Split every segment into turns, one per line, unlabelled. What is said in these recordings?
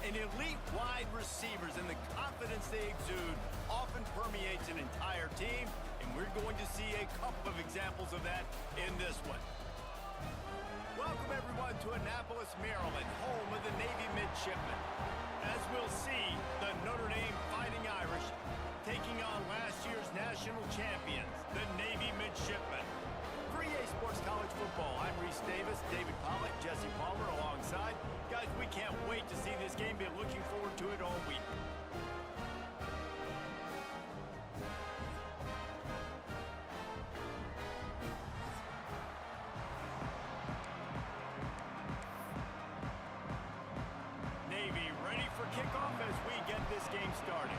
An elite wide receivers and the confidence they exude often permeates an entire team, and we're going to see a couple of examples of that in this one. Welcome, everyone, to Annapolis, Maryland, home of the Navy Midshipmen. As we'll see, the Notre Dame Fighting Irish taking on last year's national champions, the Navy Midshipmen. For EA Sports College Football, I'm Reese Davis, David Pollack, Jesse Palmer alongside. Guys, we can't wait to see this game. Been looking forward to it all week. Navy ready for kickoff as we get this game started.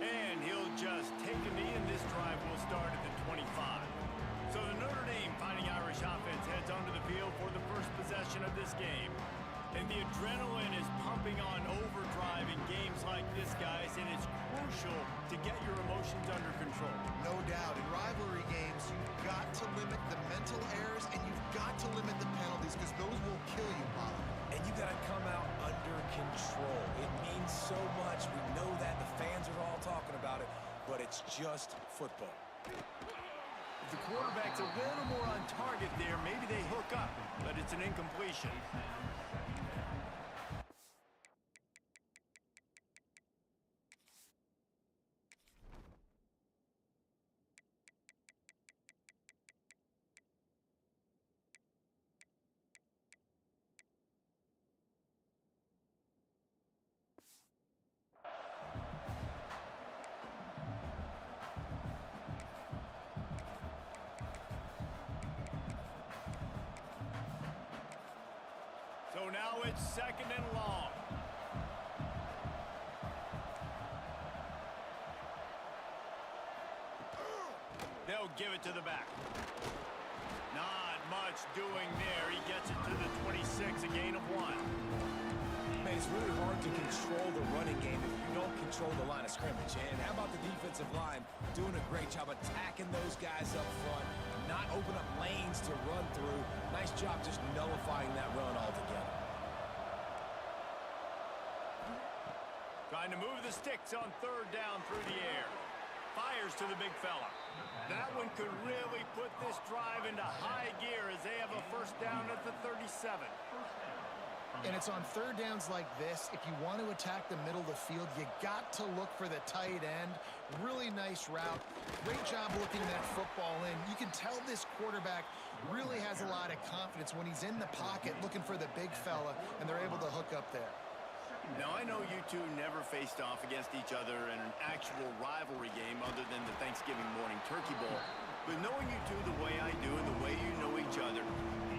And he'll just take a knee, and this drive will start at the 25. So the Notre Dame Fighting Irish offense heads onto the field for the first possession of this game. And the adrenaline is pumping on overdrive in games like this, guys, and it's crucial to get your emotions under control.
No doubt. In rivalry games, you've got to limit the mental errors, and you've got to limit the penalties, because those will kill you, Bob.
And you got to come out under control. It means so much. We know that. The fans are all talking about it, but it's just football.
If the quarterback's a little more on target there, maybe they hook up, but it's an incompletion. So now it's second and long. They'll give it to the back. Not much doing there. He gets it to the 26, a gain of 1.
Man, it's really hard to control the running game if you don't control the line of scrimmage. And how about the defensive line doing a great job attacking those guys up front, not open up lanes to run through. Nice job just nullifying that run altogether.
Trying to move the sticks on third down through the air. Fires to the big fella. That one could really put this drive into high gear as they have a first down at the 37.
And it's on third downs like this, if you want to attack the middle of the field, you got to look for the tight end. Really nice route. Great job looking that football in. You can tell this quarterback really has a lot of confidence when he's in the pocket looking for the big fella, and they're able to hook up there.
Now, I know you two never faced off against each other in an actual rivalry game other than the Thanksgiving morning Turkey Bowl. But knowing you two the way I do and the way you know each other,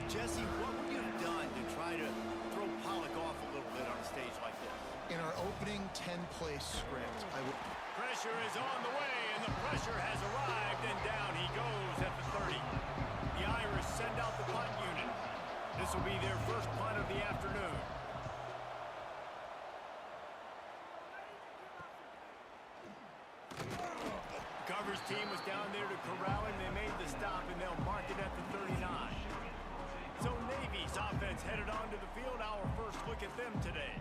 Jesse, what would you have done to try to throw Pollack off a little bit on a stage like this?
In our opening 10-play script, I would...
Pressure is on the way, and the pressure has arrived, and down he goes at the 30. The Irish send out the punt unit. This will be their first punt of the afternoon. Coverage team was down there to corral him. They made the stop, and they'll mark it at the 39. So Navy's offense headed onto the field. Our first look at them today.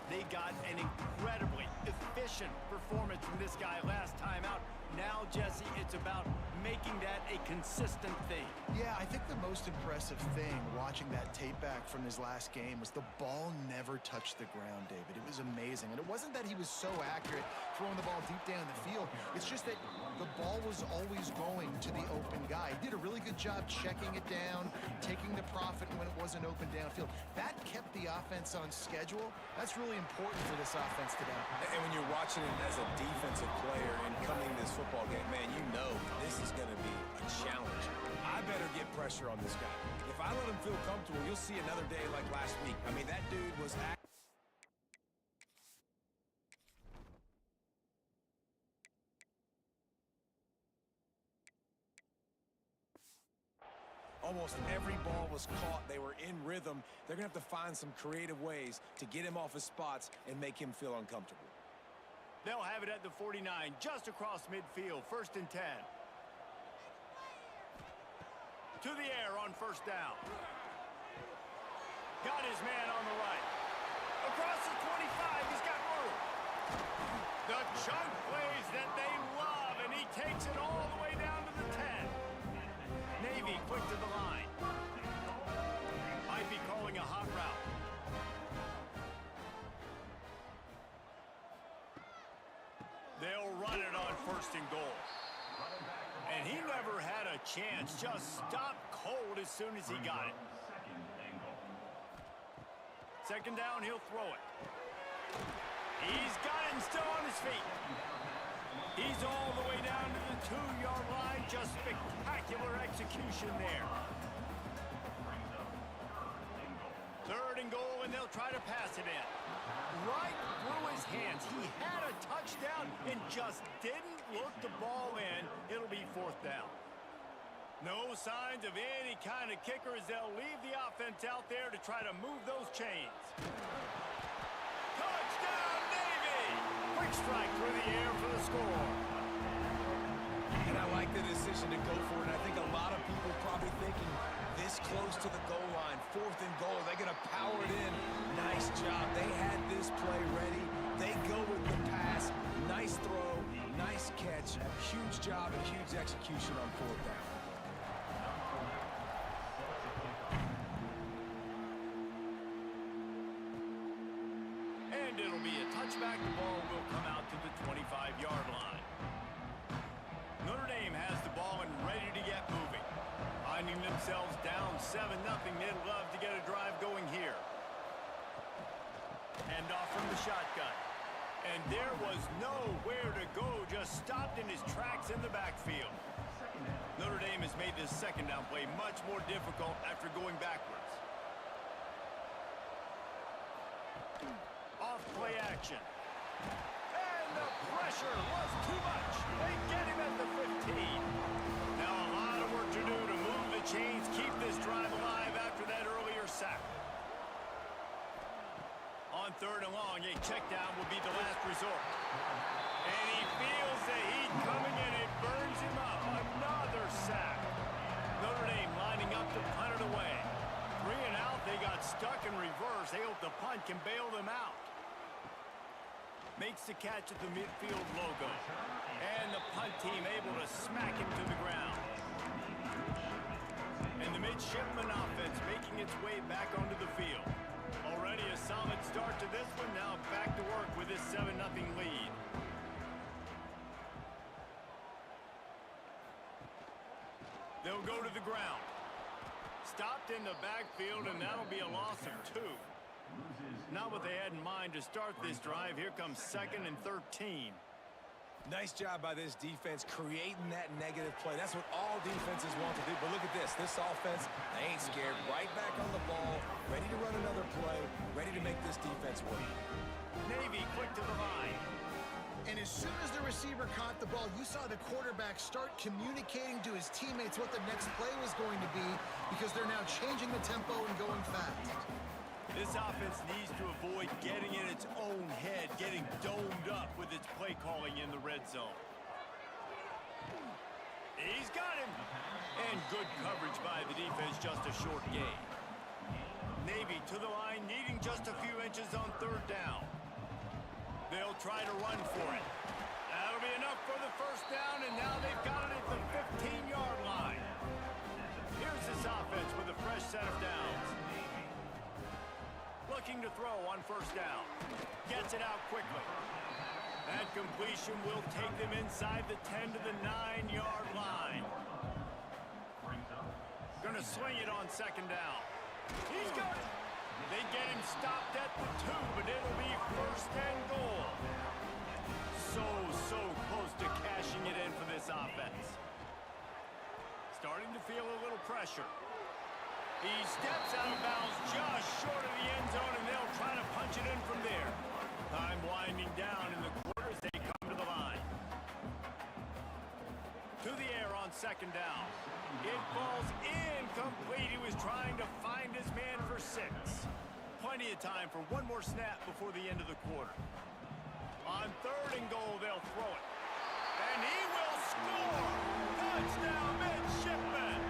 They got an incredibly efficient performance from this guy last time out. Now, Jesse, it's about making that a consistent thing.
Yeah, I think the most impressive thing watching that tape back from his last game was the ball never touched the ground, David. It was amazing. And it wasn't that he was so accurate throwing the ball deep down the field. It's just that the ball was always going to the open guy. He did a really good job checking it down, taking the profit when it wasn't open downfield. That kept the offense on schedule. That's really important for this offense today.
And when you're watching him as a defensive player and coming to this football game, man, you know this is going to be a challenge. I better get pressure on this guy. If I let him feel comfortable, you'll see another day like last week. I mean, that dude was... Almost every ball was caught. They were in rhythm. They're going to have to find some creative ways to get him off his spots and make him feel uncomfortable.
They'll have it at the 49, just across midfield, 1st and 10. To the air on first down. Got his man on the right. Across the 25, he's got room. The chunk plays that they love, and he takes it all the way down to the 10. Navy quick to the line. Might be calling a hot route. They'll run it on first and goal. And he never had a chance. Just stopped cold as soon as he got it. Second down, he'll throw it. He's got it and still on his feet. He's all the way down to the 2-yard line. Just spectacular execution there. Third and goal, and they'll try to pass it in. Right through his hands. He had a touchdown and just didn't look the ball in. It'll be fourth down. No signs of any kind of kicker as they'll leave the offense out there to try to move those chains. Touchdown, Navy! Quick strike through the air for the score.
And I like the decision to go for it. And I think a lot of people probably thinking this close to the goal line, fourth and goal, they're going to power it in. Nice job. They had this play ready. They go with the pass. Nice throw, nice catch. Huge job and huge execution on fourth down.
And it'll be a touchback. The ball will come out to the 25-yard line. Notre Dame has the ball and ready to get moving. Finding themselves down 7-0, they'd love to get a drive going here. Hand off from the shotgun. And there was nowhere to go, just stopped in his tracks in the backfield. Notre Dame has made this second down play much more difficult after going backwards. Off play action. And the pressure was too much. They get him at the 15. Now a lot of work to do to move the chains, keep this drive alive after that earlier sack. On third and long, a check down will be the last resort. And he feels the heat coming and it burns him up. Another sack. Notre Dame lining up to punt it away. 3 and out, they got stuck in reverse. They hope the punt can bail them out. Makes the catch at the midfield logo. And the punt team able to smack him to the ground. And the midshipman offense making its way back onto the field. Already a solid start to this one. Now back to work with this 7-0 lead. They'll go to the ground. Stopped in the backfield, and that'll be a loss of 2. Not what they had in mind to start this drive. Here comes 2nd and 13.
Nice job by this defense creating that negative play. That's what all defenses want to do. But look at this. This offense, they ain't scared. Right back on the ball, ready to run another play, ready to make this defense work.
Navy quick to the line.
And as soon as the receiver caught the ball, you saw the quarterback start communicating to his teammates what the next play was going to be because they're now changing the tempo and going fast.
This offense needs to avoid getting in its own head, getting domed up with its play calling in the red zone. He's got him. And good coverage by the defense, just a short gain. Navy to the line, needing just a few inches on third down. They'll try to run for it. That'll be enough for the first down, and now they've got it at the 15-yard line. Here's this offense with a fresh set of downs. Looking to throw on first down. Gets it out quickly. That completion will take them inside the 10 to the 9-yard line. Gonna swing it on second down. He's got it. They get him stopped at the 2, but it'll be first and goal. So close to cashing it in for this offense. Starting to feel a little pressure. He steps out of bounds just short of the end zone, and they'll try to punch it in from there. Time winding down in the quarters. They come to the line. To the air on second down. It falls incomplete. He was trying to find his man for 6. Plenty of time for one more snap before the end of the quarter. On third and goal, they'll throw it. And he will score! Touchdown, midshipman!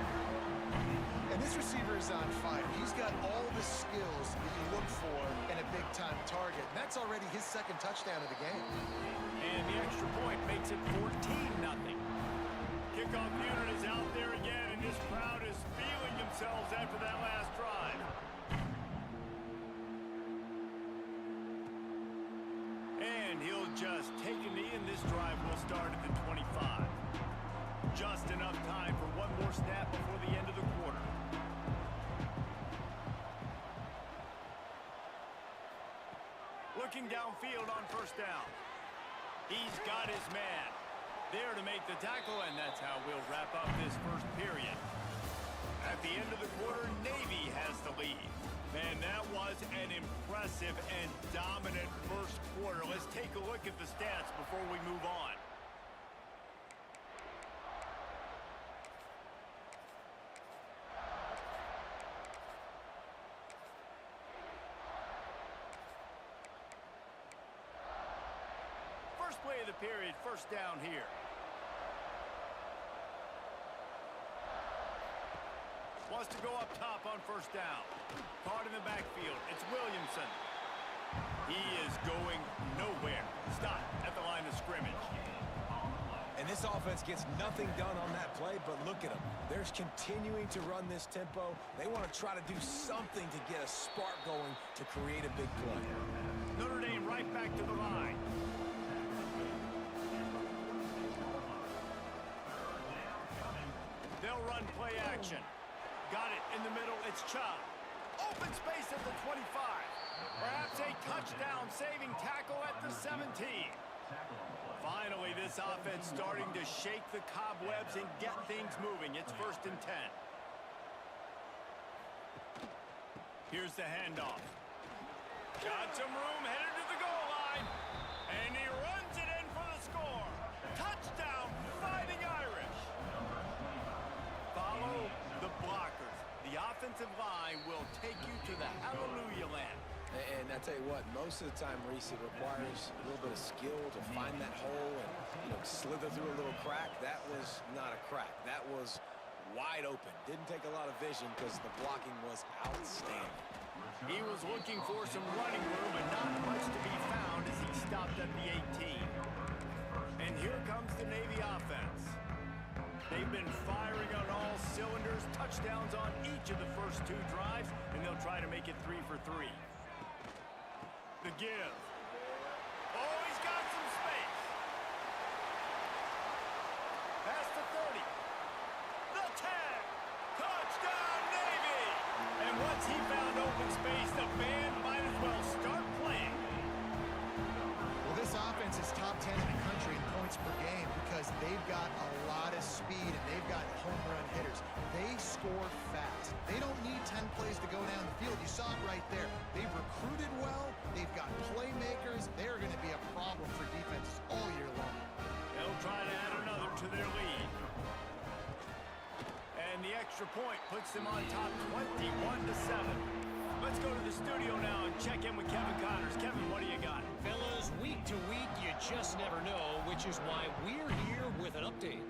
And this receiver is on fire. He's got all the skills that you look for in a big-time target. And that's already his second touchdown of the game.
And the extra point makes it 14-0. Kickoff unit is out there again, and this crowd is feeling themselves after that last drive. And he'll just take a knee, and this drive will start at the 25. Just enough time for one more snap before the end of the quarter. Looking downfield on first down. He's got his man there to make the tackle, and that's how we'll wrap up this first period. At the end of the quarter, Navy has the lead. Man, that was an impressive and dominant first quarter. Let's take a look at the stats before we move on. First play of the period, first down here. Wants to go up top on first down. Caught in the backfield. It's Williamson. He is going nowhere. Stop at the line of scrimmage.
And this offense gets nothing done on that play, but look at them. They're continuing to run this tempo. They want to try to do something to get a spark going to create a big play.
Notre Dame right back to the line. They'll run play action. Got it in the middle. It's Chubb. Open space at the 25. Perhaps a touchdown-saving tackle at the 17. Finally, this offense starting to shake the cobwebs and get things moving. It's 1st and 10. Here's the handoff. Got some room, headed to the goal line. And he runs it in for the score. Touchdown, Fighting Irish. Follow the blockers. The offensive line will take you to the hallelujah land.
And I tell you what, most of the time, Reese, it requires a little bit of skill to find that hole and, slither through a little crack. That was not a crack. That was wide open. Didn't take a lot of vision because the blocking was outstanding.
He was looking for some running room, and not much to be found as he stopped at the 18. And here comes the Navy offense. They've been firing on all cylinders, touchdowns on each of the first 2 drives, and they'll try to make it 3 for 3. The give. Oh, he's got some space. Past the 30. The 10. Touchdown, Navy! And once he found open space, the band might as well start playing.
Well, this offense is top 10 in the country in points per game because they've got a lot of speed and they've got home run hitters. They score fast. They don't need 10 plays to go down the field. You saw it right there. They've recruited well. They've got playmakers. They're going to be a problem for defenses all year long.
They'll try to add another to their lead. And the extra point puts them on top 21-7. Let's go to the studio now and check in with Kevin Connors. Kevin, what do you got?
Fellas, week to week, you just never know, which is why we're here with an update.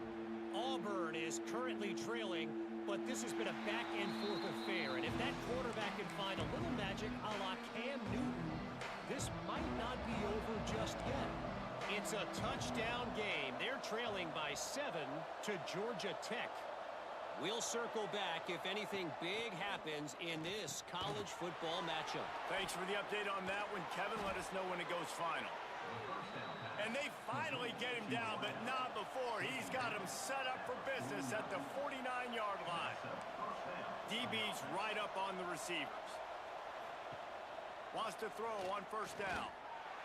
Auburn is currently trailing, but this has been a back-and-forth affair. And if that quarterback can find a little magic a la Cam Newton, this might not be over just yet. It's a touchdown game. They're trailing by 7 to Georgia Tech. We'll circle back if anything big happens in this college football matchup.
Thanks for the update on that one, Kevin. Let us know when it goes final. And they finally get him down, but not before. He's got him set up for business at the 49-yard line. DB's right up on the receivers. Wants to throw on first down.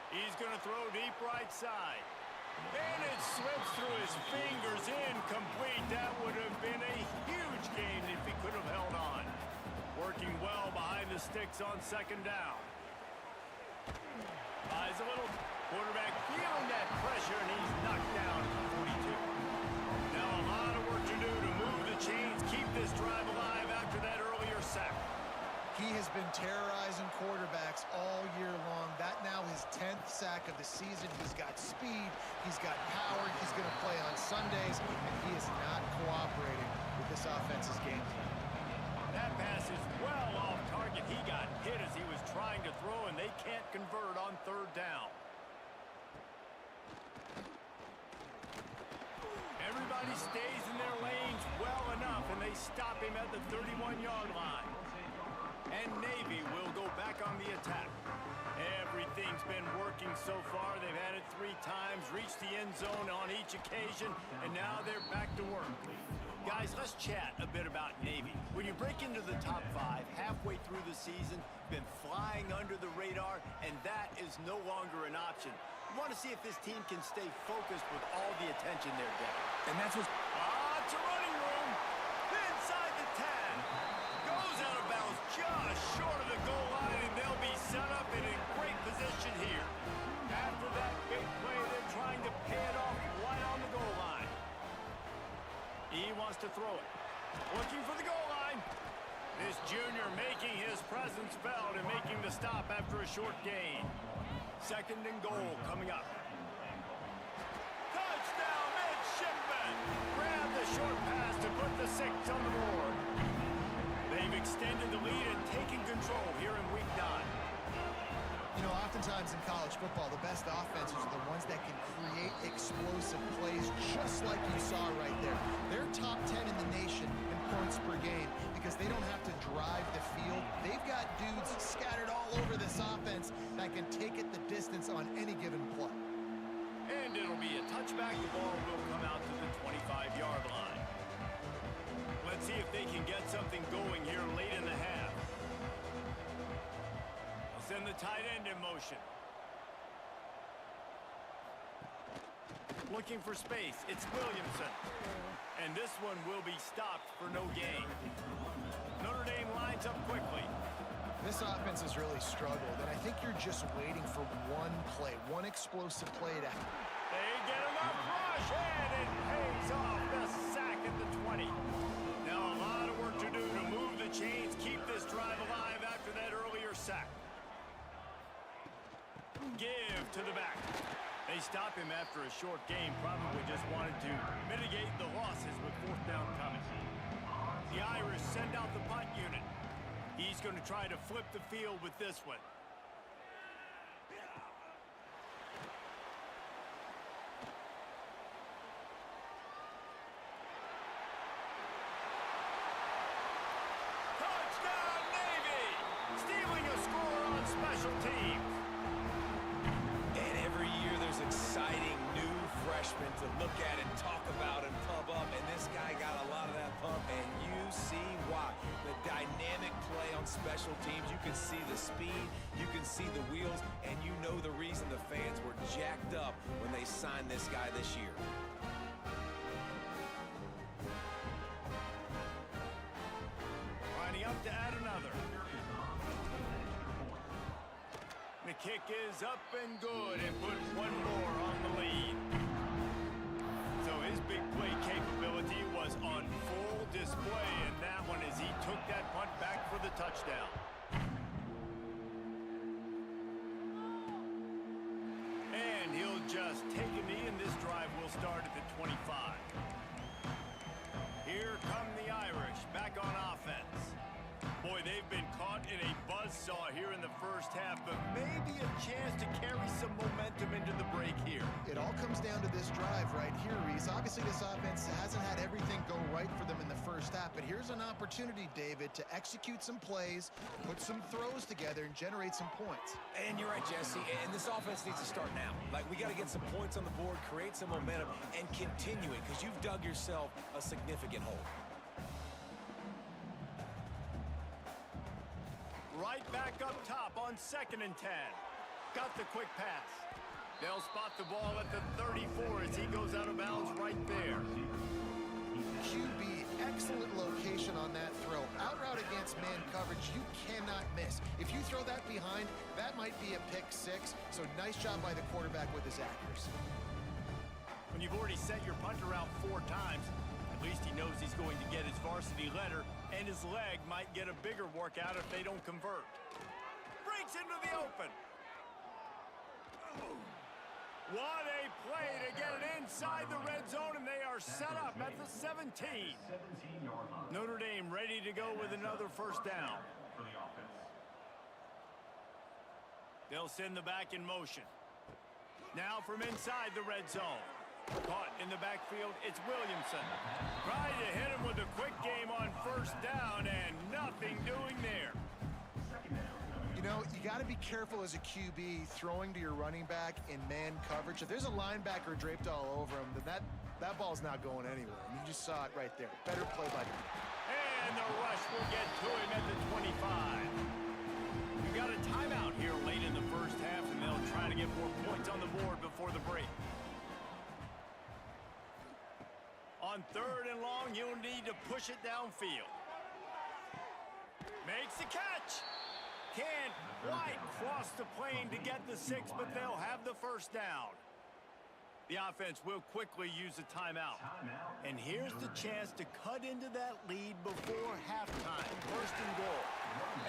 He's going to throw deep right side. And it slips through his fingers, incomplete. That would have been a huge gain if he could have held on. Working well behind the sticks on second down. Buys a little. Quarterback feeling that pressure, and he's knocked down at the 42. Now a lot of work to do to move the chains, keep this drive alive after that earlier sack.
He has been terrorizing quarterbacks all year long. That now his 10th sack of the season. He's got speed. He's got power. He's going to play on Sundays, and he is not cooperating with this offense's game plan.
can't convert on third down. Everybody stays in their lanes well enough, and they stop him at the 31-yard line. And Navy will go back on the attack. Everything's been working so far. They've had it 3 times, reached the end zone on each occasion, and now they're back to work. Guys, let's chat a bit about Navy. When you break into the top 5 halfway through the season, been flying under the radar, and that is no longer an option. You want to see if this team can stay focused with all the attention they're getting.
And that's what's...
It's a running room. Inside the 10. Goes out of bounds just short of the goal line, and they'll be set up and in great position here. After that big play, they're trying to pay it off right on the goal line. He wants to throw it. Looking for the goal line. This junior making his presence felt and making the stop after a short gain. 2nd and goal coming up. Touchdown, midshipman! Grab the short pass to put the 6 on the board. They've extended the lead and taken control here in week 9.
You know, oftentimes in college football, the best offenses are the ones that can create explosive plays, just like you saw right there. They're top 10 in the nation in points per game because they don't have to drive the field. They've got dudes scattered all over this offense that can take it the distance on any given play.
And it'll be a touchback. The ball will come out to the 25-yard line. Let's see if they can get something going here late in the half. Send the tight end in motion. Looking for space. It's Williamson. And this one will be stopped for no gain. Notre Dame lines up quickly.
This offense has really struggled, and I think you're just waiting for one play, one explosive play to happen.
They get him up rush, and it pays off. The sack at the 20. Now a lot of work to do to move the chains, keep this drive alive after that earlier sack. Give to the back. They stop him after a short game. Probably just wanted to mitigate the losses with 4th down coming. The Irish send out the punt unit. He's going to try to flip the field with this one. Touchdown, Navy! Stealing a score on special teams.
And every year there's exciting new freshmen to look at and talk about and pump up. And this guy got a lot of that pump, and you see why. The dynamic play on special teams. You can see the speed, you can see the wheels, and you know the reason the fans were jacked up when they signed this guy this year.
Lining up to add another. The kick is up and good and put one more on the lead. So his big play capability was on full display, and that one as he took that punt back for the touchdown. And he'll just take a knee, and this drive will start at the 25. Here come the Irish back on offense. Boy, they've been caught in a buzzsaw here in the first half, but maybe a chance to carry some momentum into the break here.
It all comes down to this drive right here, Reese. Obviously, this offense hasn't had everything go right for them in the first half, but here's an opportunity, David, to execute some plays, put some throws together, and generate some points.
And you're right, Jesse, and this offense needs to start now. Like, we got to get some points on the board, create some momentum, and continue it, because you've dug yourself a significant hole.
Right back up top on 2nd and 10. Got the quick pass. They'll spot the ball at the 34 as he goes out of bounds right there.
QB, excellent location on that throw. Out route against man coverage, you cannot miss. If you throw that behind, that might be a pick 6. So nice job by the quarterback with his accuracy.
When you've already sent your punter out 4 times, at least he knows he's going to get his varsity letter, and his leg might get a bigger workout if they don't convert. Breaks into the open. What a play to get it inside the red zone, and they are set up at the 17. Notre Dame ready to go with another first down. They'll send the back in motion. Now from inside the red zone. Caught in the backfield, it's Williamson. Tried to hit him with a quick game on first down, and nothing doing there.
You know, you got to be careful as a QB throwing to your running back in man coverage. If there's a linebacker draped all over him, then that ball's not going anywhere. And you just saw it right there. Better play by him.
And the rush will get to him at the 25. We got a timeout here late in the first half, and they'll try to get more points on the board before the break. On 3rd and long, you'll need to push it downfield. Makes the catch. Can't quite cross the plane to get the 6, but they'll have the first down. The offense will quickly use a timeout. And here's the chance to cut into that lead before halftime. 1st and goal.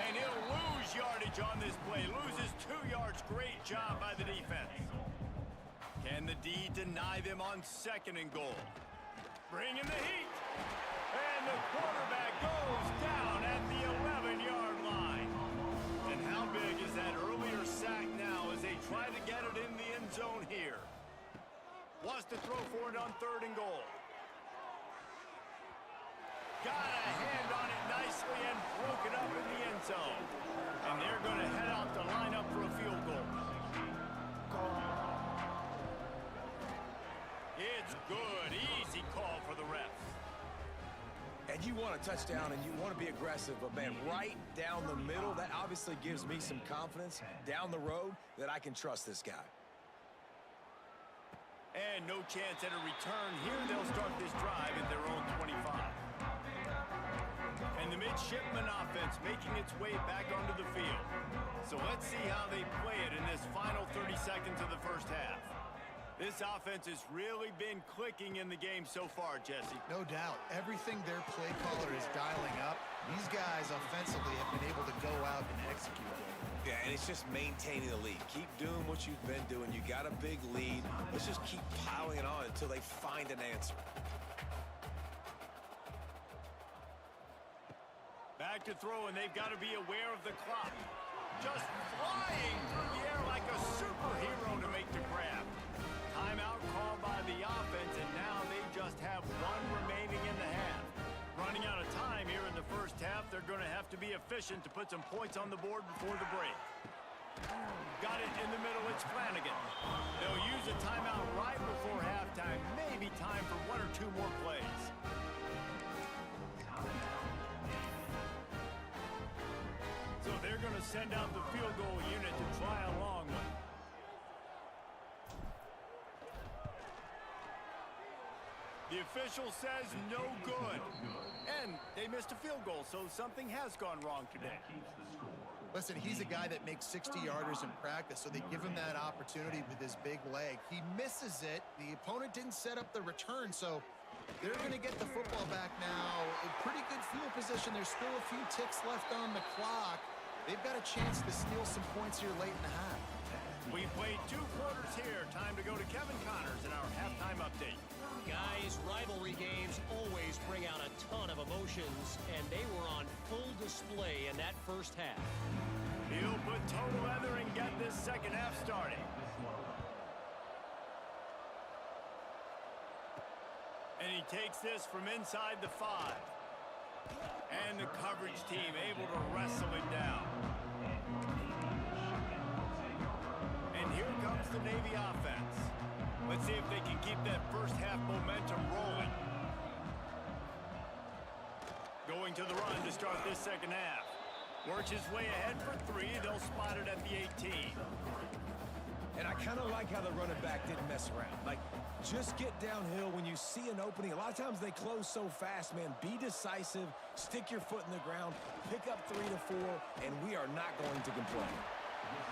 And he'll lose yardage on this play. Loses 2 yards. Great job by the defense. Can the D deny them on 2nd and goal? Bring in the heat. And the quarterback goes down at the 11-yard line. And how big is that earlier sack now as they try to get it in the end zone here? Wants to throw for it on 3rd and goal. Got a hand on it nicely and broke it up in the end zone. And they're going to head out to line up for a field goal. It's good. Easy call for the refs.
And you want a touchdown and you want to be aggressive, but man, right down the middle, that obviously gives me some confidence down the road that I can trust this guy.
And no chance at a return here. They'll start this drive at their own 25. And the midshipman offense making its way back onto the field. So let's see how they play it in this final 30 seconds of the first half. This offense has really been clicking in the game so far, Jesse.
No doubt. Everything their play caller is dialing up, these guys offensively have been able to go out and execute it.
Yeah, and it's just maintaining the lead. Keep doing what you've been doing. You got a big lead. Let's just keep piling it on until they find an answer.
Back to throw, and they've got to be aware of the clock. Just flying through the air like a superhero to make the grab. Timeout called by the offense, and now they just have 1 remaining in the half. Running out of time here in the first half, they're going to have to be efficient to put some points on the board before the break. Got it in the middle, it's Flanagan. They'll use a timeout right before halftime. Maybe time for 1 or 2 more plays. So they're going to send out the field goal unit to try a long one. The official says no good. And they missed a field goal, so something has gone wrong today.
Listen, he's a guy that makes 60-yarders in practice, so they give him that opportunity with his big leg. He misses it. The opponent didn't set up the return, so they're going to get the football back now. A pretty good field position. There's still a few ticks left on the clock. They've got a chance to steal some points here late in the half.
We played 2 quarters here. Time to go to Kevin Connors in our halftime update.
Guys, rivalry games always bring out a ton of emotions, and they were on full display in that first half.
He'll put total leather and get this second half started. And he takes this from inside the 5. And the coverage team able to wrestle it down. And here comes the Navy offense. Let's see if they can keep that first half momentum rolling. Going to the run to start this second half. Works his way ahead for 3. They'll spot it at the 18.
And I kind of like how the running back didn't mess around. Like, just get downhill when you see an opening. A lot of times they close so fast, man. Be decisive, stick your foot in the ground, pick up 3 to 4, and we are not going to complain.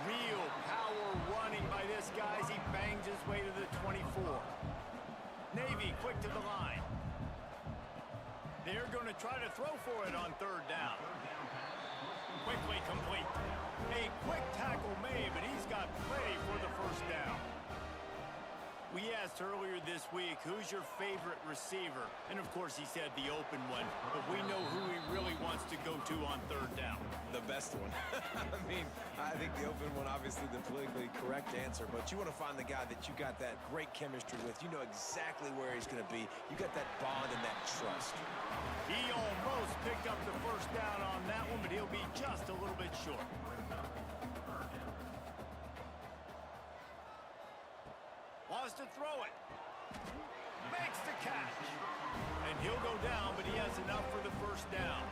Real power running by this guy as he bangs his way to the 24. Navy quick to the line. They're going to try to throw for it on 3rd down. Quickly complete. A quick tackle made, but he's got plenty for the first down. We asked earlier this week, who's your favorite receiver? And of course, he said the open one, but we know who he really wants to go to on third down.
The best one. I mean, I think the open one, obviously the politically correct answer, but you want to find the guy that you got that great chemistry with. You know exactly where he's going to be. You got that bond and that trust.
He almost picked up the first down on that one, but he'll be just a little bit short. Wants to throw it. Makes the catch. And he'll go down, but he has enough for the first down.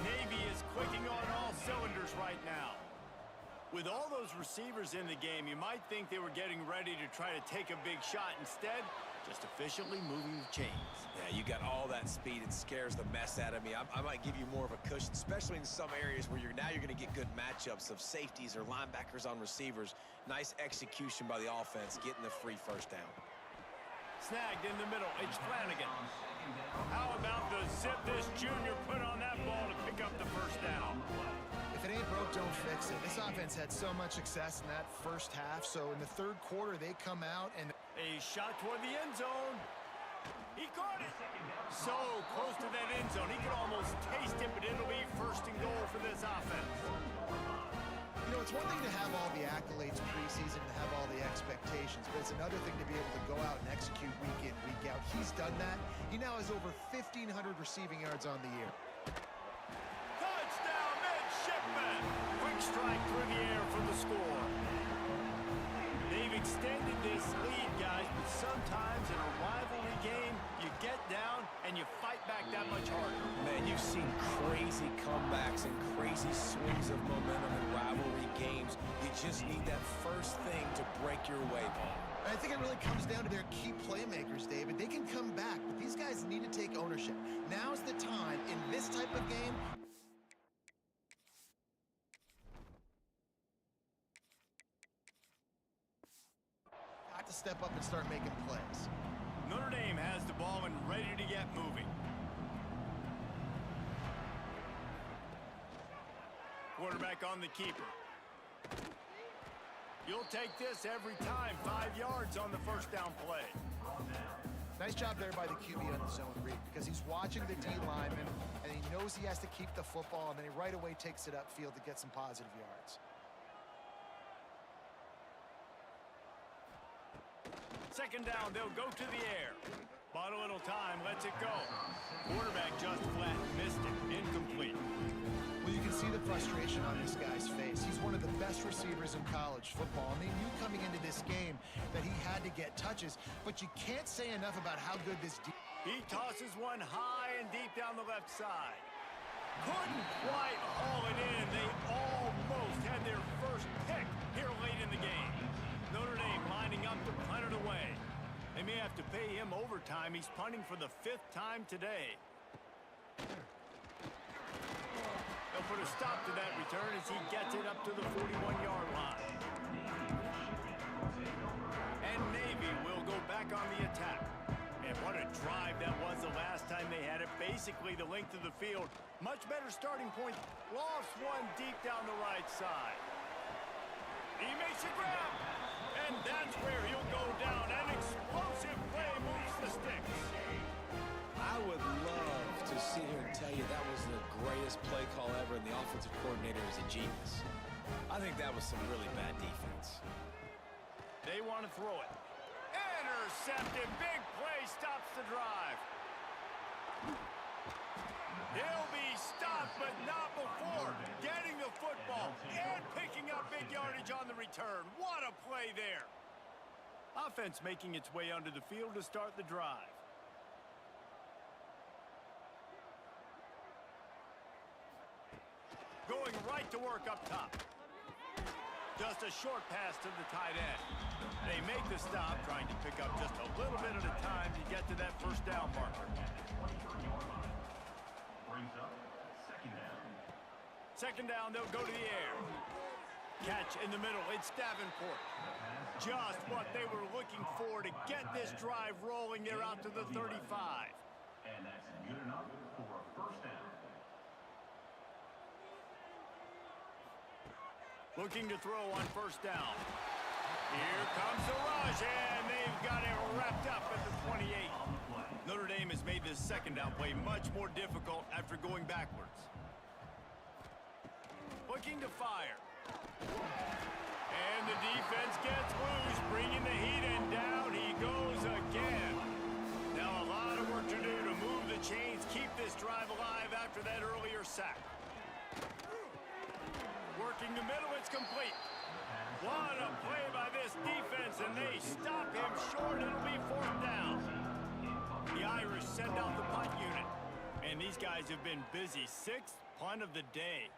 Navy is clicking on all cylinders right now. With all those receivers in the game, you might think they were getting ready to try to take a big shot. Instead, just efficiently moving the chains.
Yeah, you got all that speed. It scares the mess out of me. I might give you more of a cushion, especially in some areas where you're going to get good matchups of safeties or linebackers on receivers. Nice execution by the offense, getting the free first down.
Snagged in the middle. It's Flanagan. How about the zip this junior put on that ball to pick up the first down?
If it ain't broke, don't fix it. This offense had so much success in that first half, so in the third quarter, they come out and...
A shot toward the end zone. He caught it. So close to that end zone. He could almost taste it, but it'll be first and goal for this offense.
You know, it's one thing to have all the accolades preseason and have all the expectations, but it's another thing to be able to go out and execute week in, week out. He's done that. He now has over 1,500 receiving yards on the year.
Touchdown, midshipman. Quick strike through the air for the score. They've extended this lead, guys, but sometimes in a rivalry game, you get down and you fight back that much harder.
Man, you've seen crazy comebacks and crazy swings of momentum in rivalry games. You just need that first thing to break your way, Paul.
I think it really comes down to their key playmakers, David. They can come back, but these guys need to take ownership. Now's the time in this type of game. Got to step up and start making plays.
Notre Dame has the ball and ready to get moving. Quarterback on the keeper. You'll take this every time. 5 yards on the first down play.
Nice job there by the QB on the zone read because he's watching the D lineman and he knows he has to keep the football, and then he right away takes it upfield to get some positive yards.
Second down, they'll go to the air. Bought a little time, lets it go. Quarterback just flat, missed it, incomplete.
Well, you can see the frustration on this guy's face. He's one of the best receivers in college football, and they knew coming into this game that he had to get touches, but you can't say enough about how good this
He tosses one high and deep down the left side. Couldn't quite haul it in. They almost had their first pick here late in the game. Notre Dame lining up to punt it away. They may have to pay him overtime. He's punting for the 5th time today. They'll put a stop to that return as he gets it up to the 41-yard line. And Navy will go back on the attack. And what a drive that was the last time they had it. Basically the length of the field. Much better starting point. Lofts one deep down the right side. He makes a grab. And that's where he'll go down. An explosive play moves the sticks.
I would love to sit here and tell you that was the greatest play call ever and the offensive coordinator is a genius. I think that was some really bad defense.
They want to throw it. Intercepted. Big play stops the drive. He'll be stopped, but not before getting the football and picking up big yardage on the return. What a play there. Offense making its way onto the field to start the drive. Going right to work up top. Just a short pass to the tight end. They make the stop, trying to pick up just a little bit at a time to get to that first down marker. Second down, they'll go to the air. Catch in the middle, it's Davenport. Just what they were looking for to get this drive rolling. They're out to the 35.
And that's good enough for a first down.
Looking to throw on first down. Here comes the rush, and they've got it wrapped up at the 28. Notre Dame has made this second down play much more difficult after going backwards. Looking to fire. And the defense gets loose, bringing the heat, and down he goes again. Now a lot of work to do to move the chains, keep this drive alive after that earlier sack. Working the middle, it's complete. What a play by this defense, and they stop him short. It'll be fourth down. The Irish send out the punt unit, and these guys have been busy. Sixth punt of the day.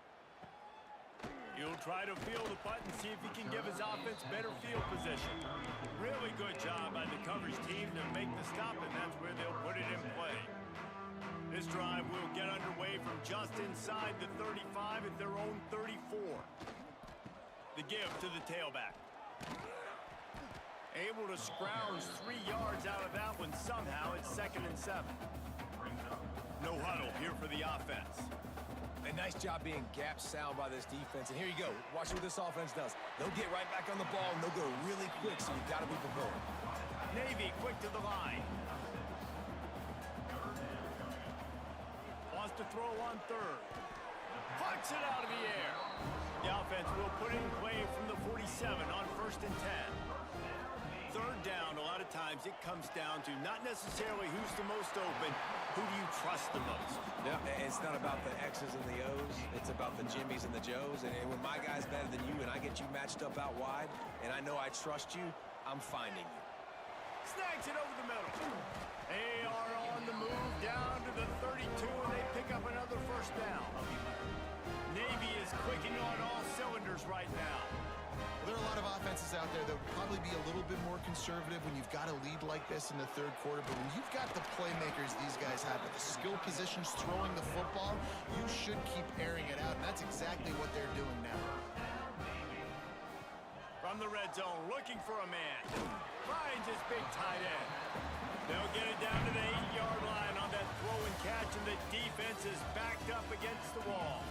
He'll try to field the punt and see if he can give his offense better field position. Really good job by the coverage team to make the stop, and that's where they'll put it in play. This drive will get underway from just inside the 35 at their own 34. The give to the tailback. Able to scrounge 3 yards out of that one somehow. It's 2nd and 7. No huddle here for the offense.
A nice job being gap sound by this defense. And here you go. Watch what this offense does. They'll get right back on the ball, and they'll go really quick, so you've got to be prepared.
Navy quick to the line. Wants to throw on third. Plucks it out of the air. The offense will put it in play from the 47 on 1st and 10. Third down, a lot of times it comes down to not necessarily who's the most open, who do you trust the most?
Yeah, it's not about the X's and the O's. It's about the Jimmys and the Joes. And when my guy's better than you and I get you matched up out wide, and I know I trust you, I'm finding you.
Snags it over the middle. They are on the move down to the 32, and they pick up another first down. Navy is clicking on all cylinders right now.
There are a lot of offenses out there that would probably be a little bit more conservative when you've got a lead like this in the third quarter. But when you've got the playmakers these guys have at the skill positions throwing the football, you should keep airing it out. And that's exactly what they're doing now.
From the red zone, looking for a man. Finds his big tight end. They'll get it down to the 8-yard line on that throw and catch, and the defense is backed up against the wall.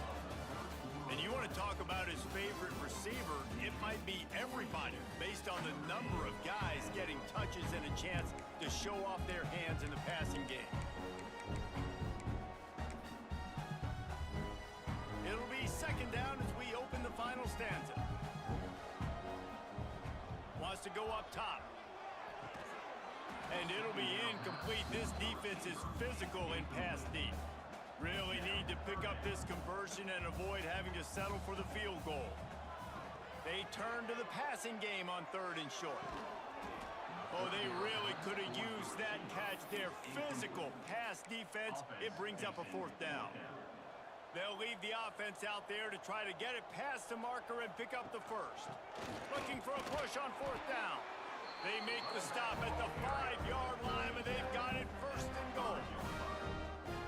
And you want to talk about his favorite receiver, it might be everybody based on the number of guys getting touches and a chance to show off their hands in the passing game. It'll be 2nd down as we open the final stanza. Wants to go up top. And it'll be incomplete. This defense is physical in pass deep. Really need to pick up this conversion and avoid having to settle for the field goal. They turn to the passing game on 3rd and short. Oh, they really could have used that catch there. Physical pass defense. It brings up a 4th down. They'll leave the offense out there to try to get it past the marker and pick up the first. Looking for a push on 4th down. They make the stop at the 5-yard line, and they've got it 1st and goal.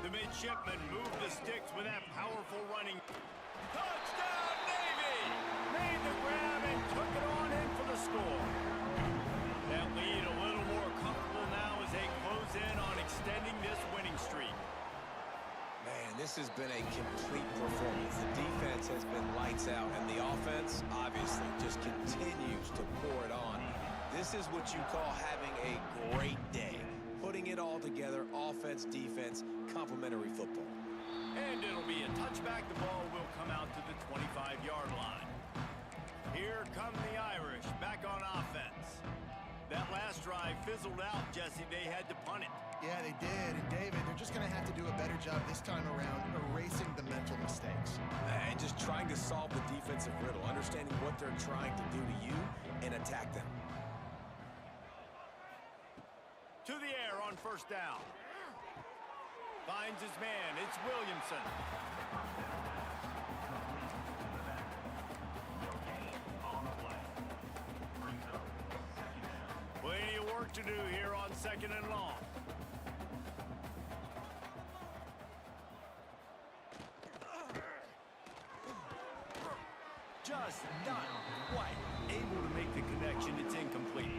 The midshipmen move the sticks with that powerful running. Touchdown, Navy! Made the grab and took it on in for the score. That lead a little more comfortable now as they close in on extending this winning streak.
Man, this has been a complete performance. The defense has been lights out, and the offense, obviously, just continues to pour it on. This is what you call having a great day. Putting it all together, offense, defense, complementary football.
And it'll be a touchback. The ball will come out to the 25-yard line. Here come the Irish back on offense. That last drive fizzled out, Jesse. They had to punt it.
Yeah, they did. And David, they're just going to have to do a better job this time around erasing the mental mistakes.
And just trying to solve the defensive riddle, understanding what they're trying to do to you and attack them.
To the air on 1st down. Finds his man. It's Williamson. Plenty of work to do here on 2nd and long. Just not quite able to make the connection. It's incomplete.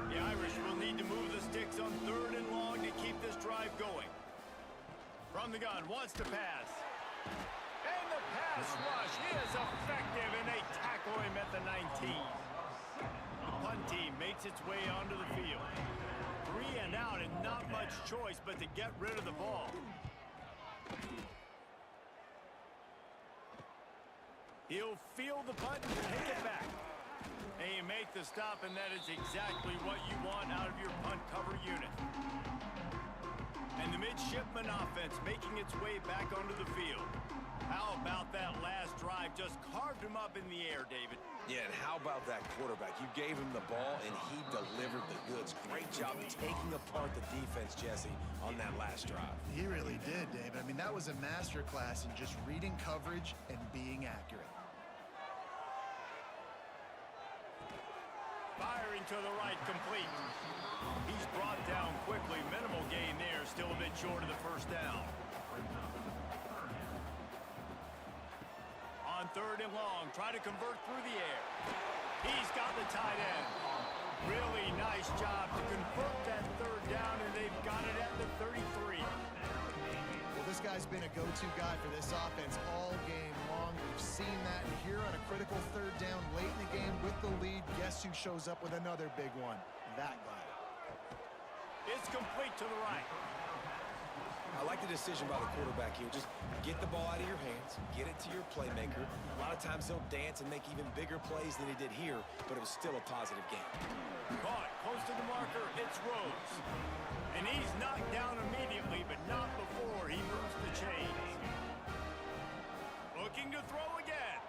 The Irish will need to move the sticks on 3rd and long to keep this drive going. From the gun, wants to pass. And the pass rush is effective, and they tackle him at the 19. punt team makes its way onto the field. 3 and out and not much choice but to get rid of the ball. He'll field the punt and take it back. And you make the stop, and that is exactly what you want out of your punt cover unit. And the midshipman offense making its way back onto the field. How about that last drive? Just carved him up in the air, David.
Yeah, and how about that quarterback? You gave him the ball, and he delivered the goods. Great job taking apart the defense, Jesse, on that last drive.
He really did, David. I mean, that was a masterclass in just reading coverage and being accurate.
Firing to the right, complete. He's brought down quickly. Minimal gain there, still a bit short of the first down. On 3rd and long, try to convert through the air. He's got the tight end. Really nice job to convert that 3rd down, and they've got it at the 33.
Well, this guy's been a go-to guy for this offense all game long. We've seen that here on a critical 3rd down late in the game with the lead. Guess who shows up with another big one? That guy.
It's complete to the right.
I like the decision by the quarterback here. Just get the ball out of your hands, get it to your playmaker. A lot of times he'll dance and make even bigger plays than he did here, but it was still a positive game.
Caught close to the marker. It's Rhodes. And he's knocked down immediately, but not before he moves the chains. Looking to throw again.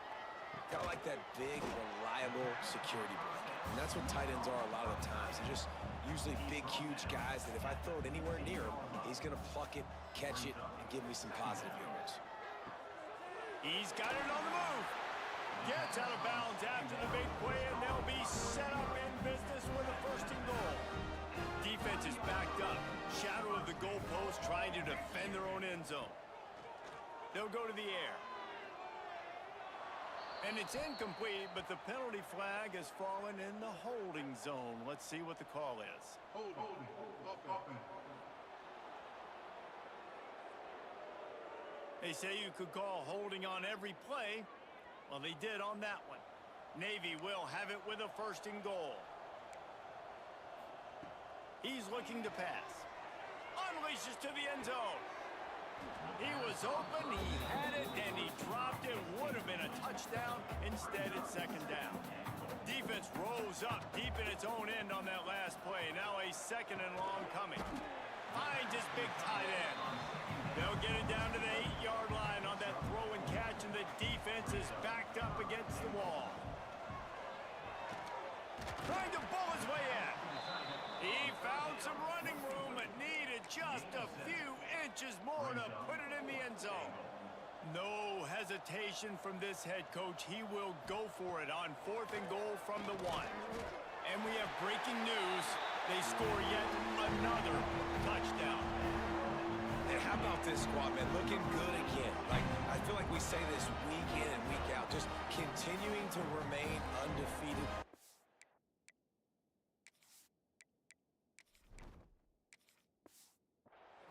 Kind of like that big, reliable security blanket. And that's what tight ends are a lot of the times. They're just usually big, huge guys that if I throw it anywhere near him, he's going to pluck it, catch it, and give me some positive yards.
He's got it on the move. Gets out of bounds after the big play, and they'll be set up in business with a 1st and goal. Defense is backed up. Shadow of the goalpost trying to defend their own end zone. They'll go to the air. And it's incomplete, but the penalty flag has fallen in the holding zone. Let's see what the call is. They say you could call holding on every play. Well, they did on that one. Navy will have it with a 1st and goal. He's looking to pass. Unleashes to the end zone. He was open, he had it, and he dropped it. Would have been a touchdown. Instead, it's 2nd down. Defense rose up deep in its own end on that last play. Now a 2nd and long coming. Finds his big tight end. They'll get it down to the 8-yard line on that throw and catch, and the defense is backed up against the wall. Trying to bull his way in. He found some running room, but needed just a few inches more to put it in the end zone. No hesitation from this head coach. He will go for it on 4th and goal from the 1. And we have breaking news. They score yet another touchdown.
And how about this squad, man? Looking good again. Like, I feel like we say this week in and week out. Just continuing to remain undefeated.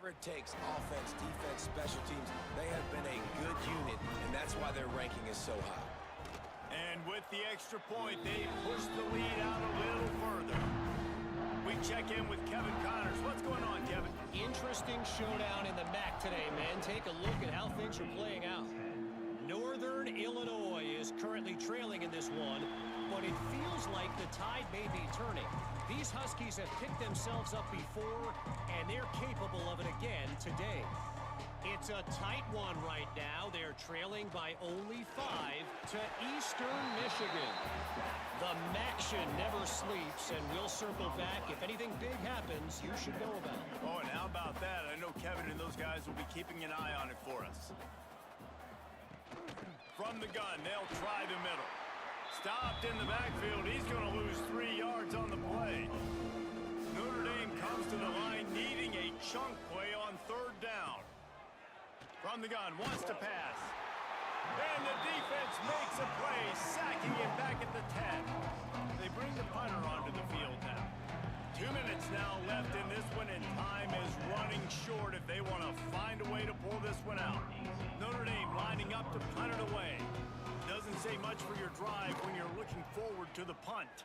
It takes offense, defense, special teams. They have been a good unit, and that's why their ranking is so high.
And with the extra point, they push the lead out a little further. We check in with Kevin Connors. What's going on, Kevin?
Interesting showdown in the MAC today, man. Take a look at how things are playing out. Northern Illinois is currently trailing in this one, but it feels like the tide may be turning. These Huskies have picked themselves up before, and they're capable of it again today. It's a tight one right now. They're trailing by only 5 to Eastern Michigan. The MACtion never sleeps, and we'll circle back. If anything big happens, you should know about it.
Oh, and how about that? I know Kevin and those guys will be keeping an eye on it for us. From the gun, they'll try the middle. Stopped in the backfield. He's going to lose 3 yards on the play. Notre Dame comes to the line needing a chunk play on 3rd down. From the gun, wants to pass. And the defense makes a play, sacking him back at the 10. They bring the punter onto the field now. 2 minutes now left in this one, and time is running short if they want to find a way to pull this one out. Notre Dame lining up to punt it away. Doesn't say much for your drive when you're looking forward to the punt.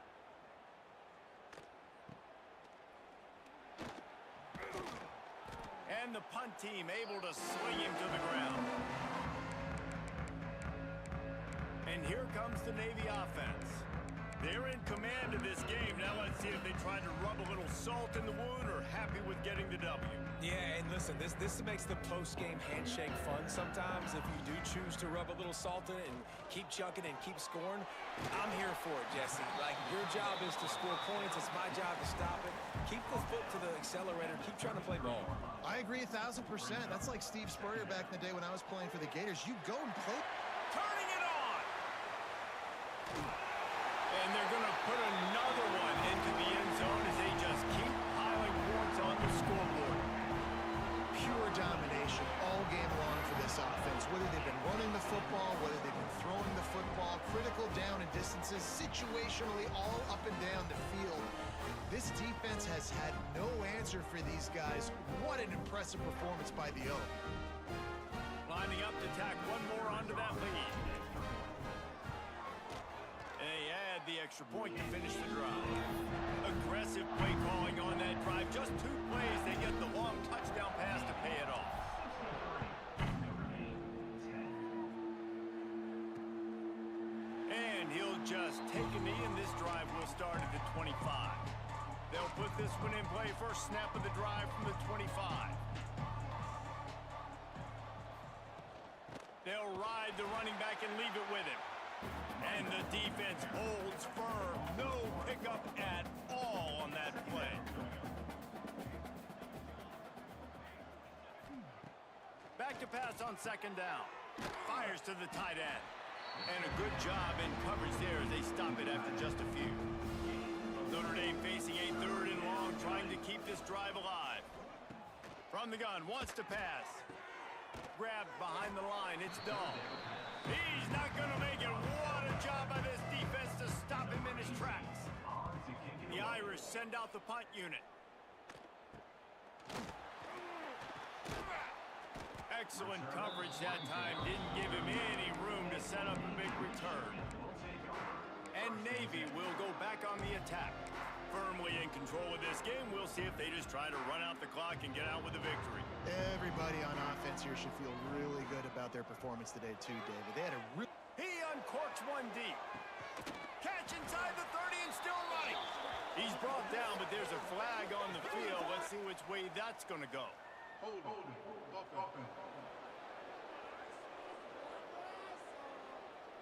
And the punt team able to sling him to the ground. And here comes the Navy offense. They're in command of this game. Now let's see if they try to rub a little salt in the wound or happy with getting the W.
Yeah, and listen, this makes the post-game handshake fun sometimes. If you do choose to rub a little salt in it and keep chucking and keep scoring, I'm here for it, Jesse. Like, your job is to score points. It's my job to stop it. Keep the foot to the accelerator. Keep trying to play ball.
I agree 1,000%. That's like Steve Spurrier back in the day when I was playing for the Gators. You go and play.
Turning it on! And they're going to put another one into the end zone as they just keep piling points on the scoreboard.
Pure domination all game long for this offense. Whether they've been running the football, whether they've been throwing the football, critical down and distances, situationally all up and down the field. This defense has had no answer for these guys. What an impressive performance by the O.
Lining up to tack one more onto that lead. And they add the extra point to finish the drive. Aggressive play calling on that drive. Just 2 plays, they get the long touchdown pass to pay it off. And he'll just take a knee, and this drive will start at the 25. They'll put this one in play. First snap of the drive from the 25. They'll ride the running back and leave it with him. And the defense holds firm. No pickup at all on that play. Back to pass on second down. Fires to the tight end. And a good job in coverage there as they stop it after just a few. Notre Dame facing a 3rd and long, trying to keep this drive alive. From the gun, wants to pass. Grabbed behind the line, it's Dahl. He's not going to make it. What a job by this defense to stop him in his tracks. The Irish send out the punt unit. Excellent coverage that time. Didn't give him any room to set up a big return. And Navy will go back on the attack. Firmly in control of this game. We'll see if they just try to run out the clock and get out with a victory.
Everybody on offense here should feel really good about their performance today too, David. They had a
He uncorks one deep. Catch inside the 30 and still running. He's brought down, but there's a flag on the field. Let's see which way that's going to go.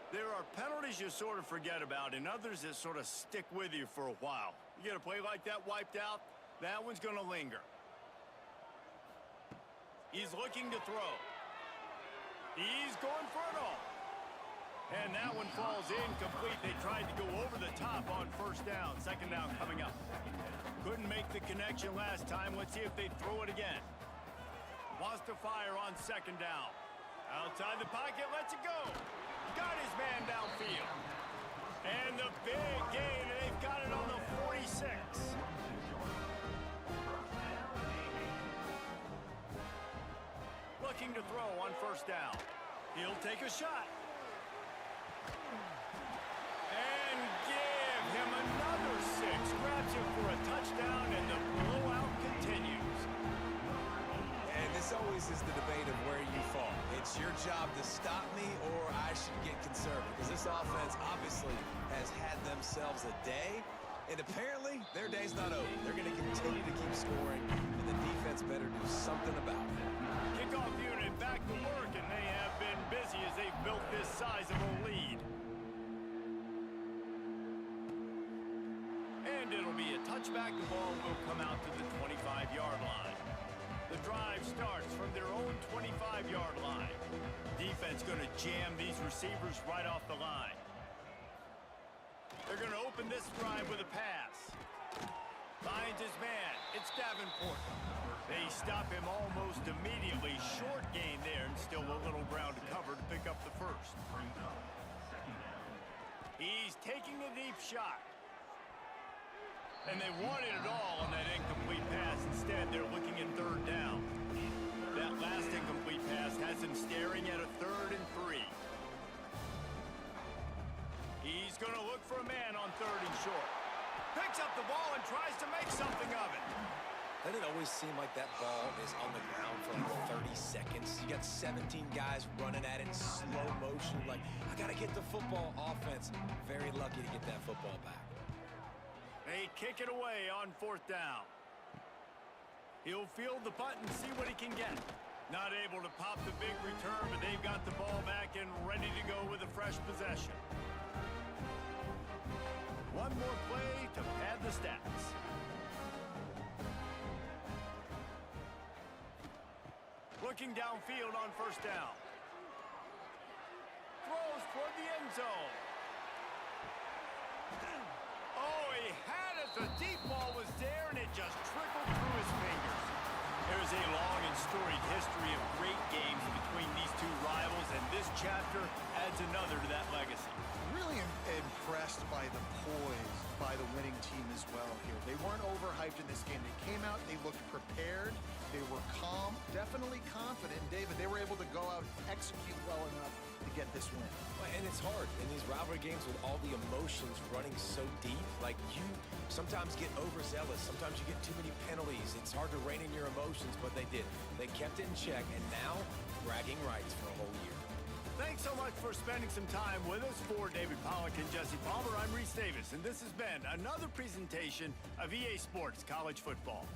There are penalties you sort of forget about and others that sort of stick with you for a while. You get a play like that wiped out, that one's going to linger. He's looking to throw. He's going for it all. And that one falls incomplete. They tried to go over the top on first down. Second down coming up. Couldn't make the connection last time. Let's see if they throw it again. Wants to fire on second down. Outside the pocket, lets it go. Got his man downfield. And the big gain, and they've got it on the 46. Looking to throw on first down. He'll take a shot. And give him another 6. Grabs him for a touchdown, and the blowout continues.
And this always is the debate of where you fall. It's your job to stop me or I should get conservative. Because this offense obviously has had themselves a day. And apparently, their day's not over. They're going to continue to keep scoring. And the defense better do something about it.
Kickoff unit back to work, and they have been busy as they've built this sizable lead. And it'll be a touchback. The ball will come out to the 25-yard line. The drive starts from their own 25-yard line. Defense going to jam these receivers right off the line. They're going to open this drive with a pass. Finds his man. It's Davenport. They stop him almost immediately. Short gain there, and still a little ground to cover to pick up the first. He's taking a deep shot. And they wanted it all on that incomplete pass. Instead, they're looking at third down. That last incomplete pass has him staring at a 3rd and 3. He's going to look for a man on 3rd and short. Picks up the ball and tries to make something of it.
Doesn't it always seem like that ball is on the ground for like 30 seconds? You got 17 guys running at it in slow motion. Like, I got to get the football. Offense, very lucky to get that football back.
They kick it away on 4th down. He'll field the punt and see what he can get. Not able to pop the big return, but they've got the ball back and ready to go with a fresh possession. One more play to pad the stats. Looking downfield on 1st down. Throws toward the end zone. Oh, he had it. The deep ball was there, and it just trickled through his fingers. There's a long and storied history of great games between these two rivals, and this chapter adds another to that legacy.
Really impressed by the poise by the winning team as well here. They weren't overhyped in this game. They came out, they looked prepared, they were calm, definitely confident. David, they were able to go out and execute well enough to get this win.
And it's hard in these rivalry games with all the emotions running so deep. Like, you sometimes get overzealous. Sometimes you get too many penalties. It's hard to rein in your emotions, but they did. They kept it in check, and now bragging rights for a whole year.
Thanks so much for spending some time with us. For David Pollack and Jesse Palmer, I'm Reese Davis, and this has been another presentation of EA Sports College Football.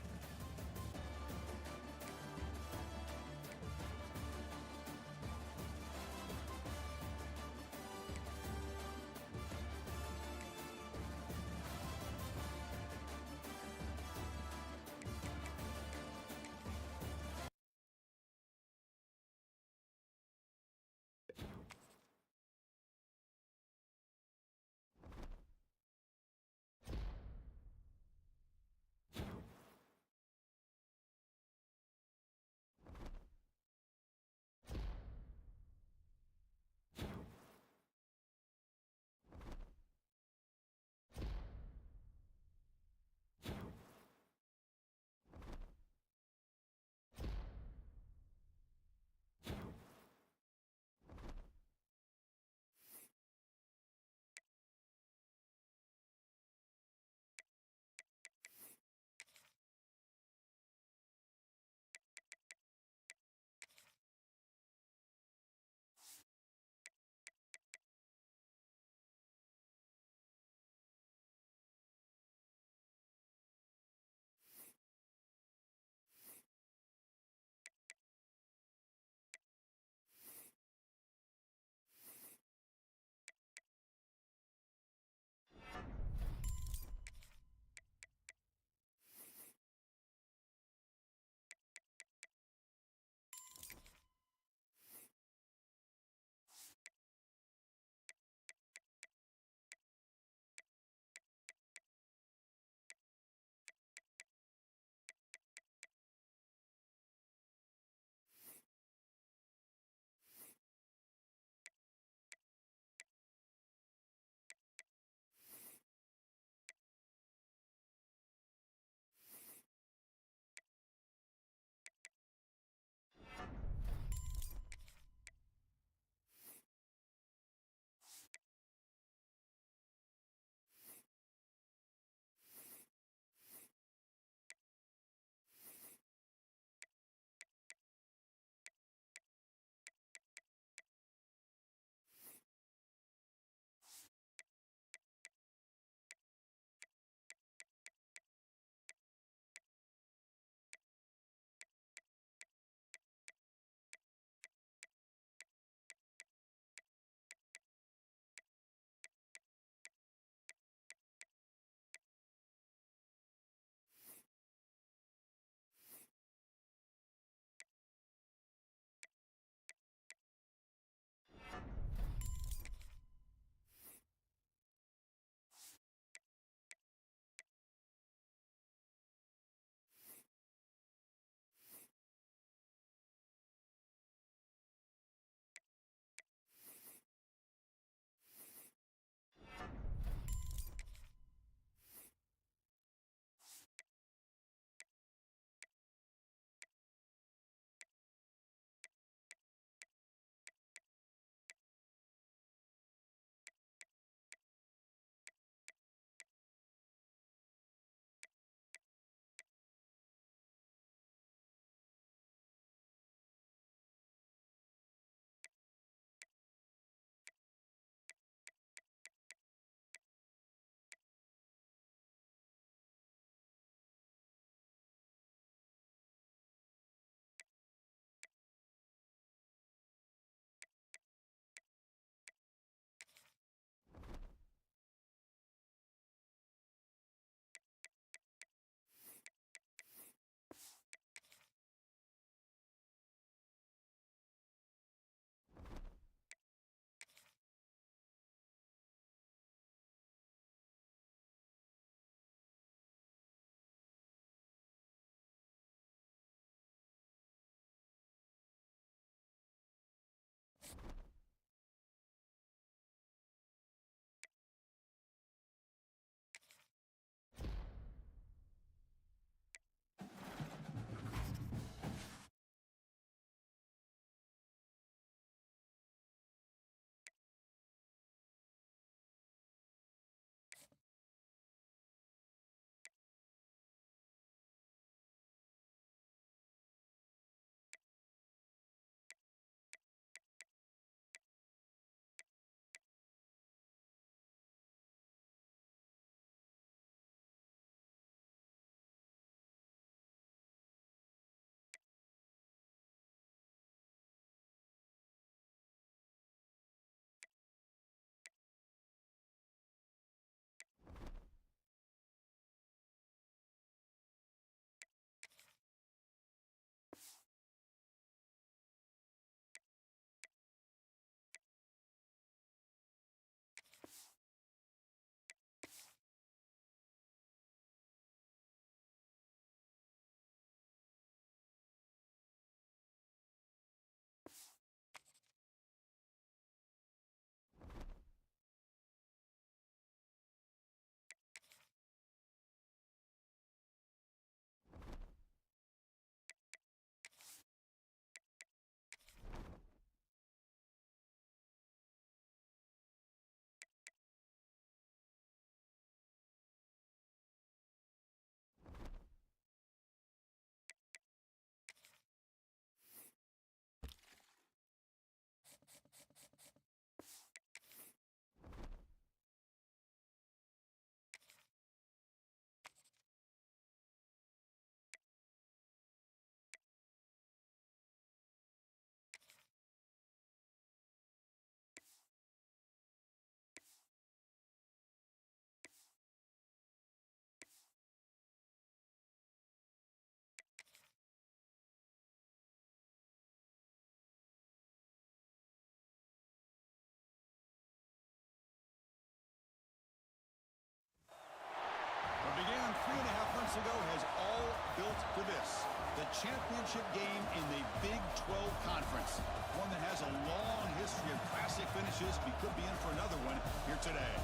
for this, the championship game in the Big 12 Conference. One that has a long history of classic finishes. We could be in for another one here today.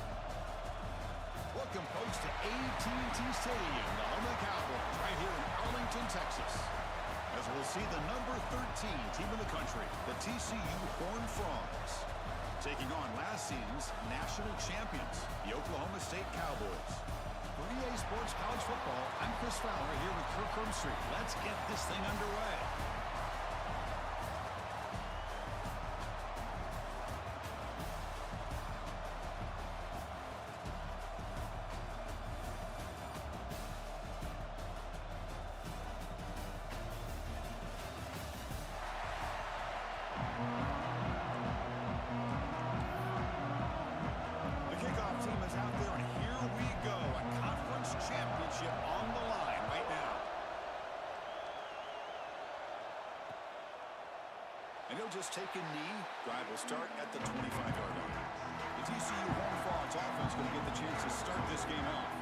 Welcome, folks, to AT&T Stadium, the home of the Cowboys, right here in Arlington, Texas. As we'll see the number 13 team in the country, the TCU Horned Frogs, taking on last season's national champions, the Oklahoma State Cowboys. For EA Sports College Football, I'm Chris Fowler here with Kirk Herbstreit. Let's get this thing underway. Just take a knee. Drive will start at the 25-yard line. The TCU Horned Frogs offense going to get the chance to start this game off.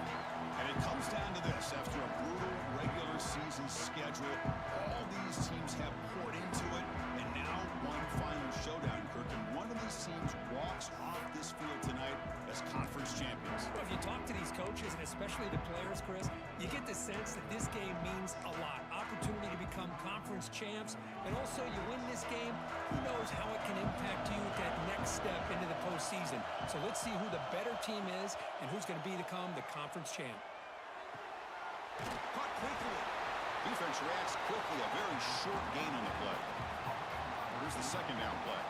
And it comes down to this. After a brutal regular season schedule, all these teams have poured into it, and now one final showdown, Kirk. And one of these teams walks off this field tonight as conference champions.
Well, if you talk to these coaches, and especially the players, Chris, you get the sense that this game means a lot. Opportunity to become conference champs, and also you win this game, who knows how it can impact you at that next step into the postseason. So let's see who the better team is and who's going to become the conference champ.
Caught quickly. Defense reacts quickly. A very short gain on the play. Here's the second down play.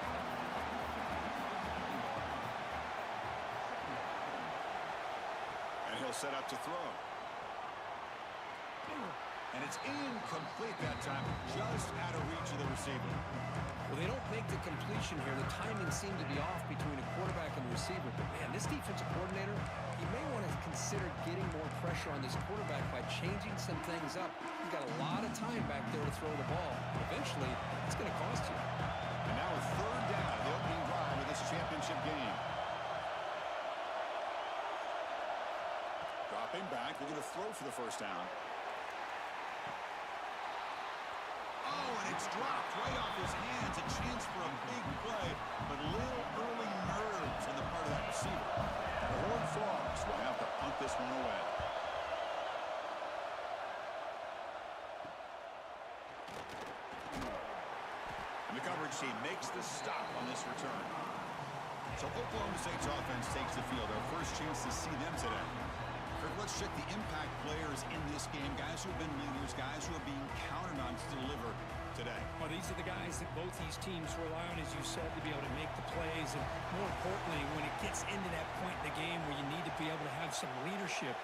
And he'll set up to throw. And it's incomplete that time, just out of reach of the receiver.
Well, they don't make the completion here. The timing seemed to be off between a quarterback and the receiver. But, man, this defensive coordinator, he may want to consider getting more pressure on this quarterback by changing some things up. He's got a lot of time back there to throw the ball. Eventually, it's going to cost you.
And now a third down, the opening drive of this championship game. Dropping back, looking to throw for the first down. And it's dropped right off his hands. A chance for a big play, but little early nerves on the part of that receiver. The Horned Frogs will have to punt this one away. And the coverage team makes the stop on this return. So Oklahoma State's offense takes the field. Our first chance to see them today. Let's check the impact players in this game. Guys who have been leaders, guys who are being counted on to deliver today.
Well, these are the guys that both these teams rely on, as you said, to be able to make the plays. And more importantly, when it gets into that point in the game where you need to be able to have some leadership,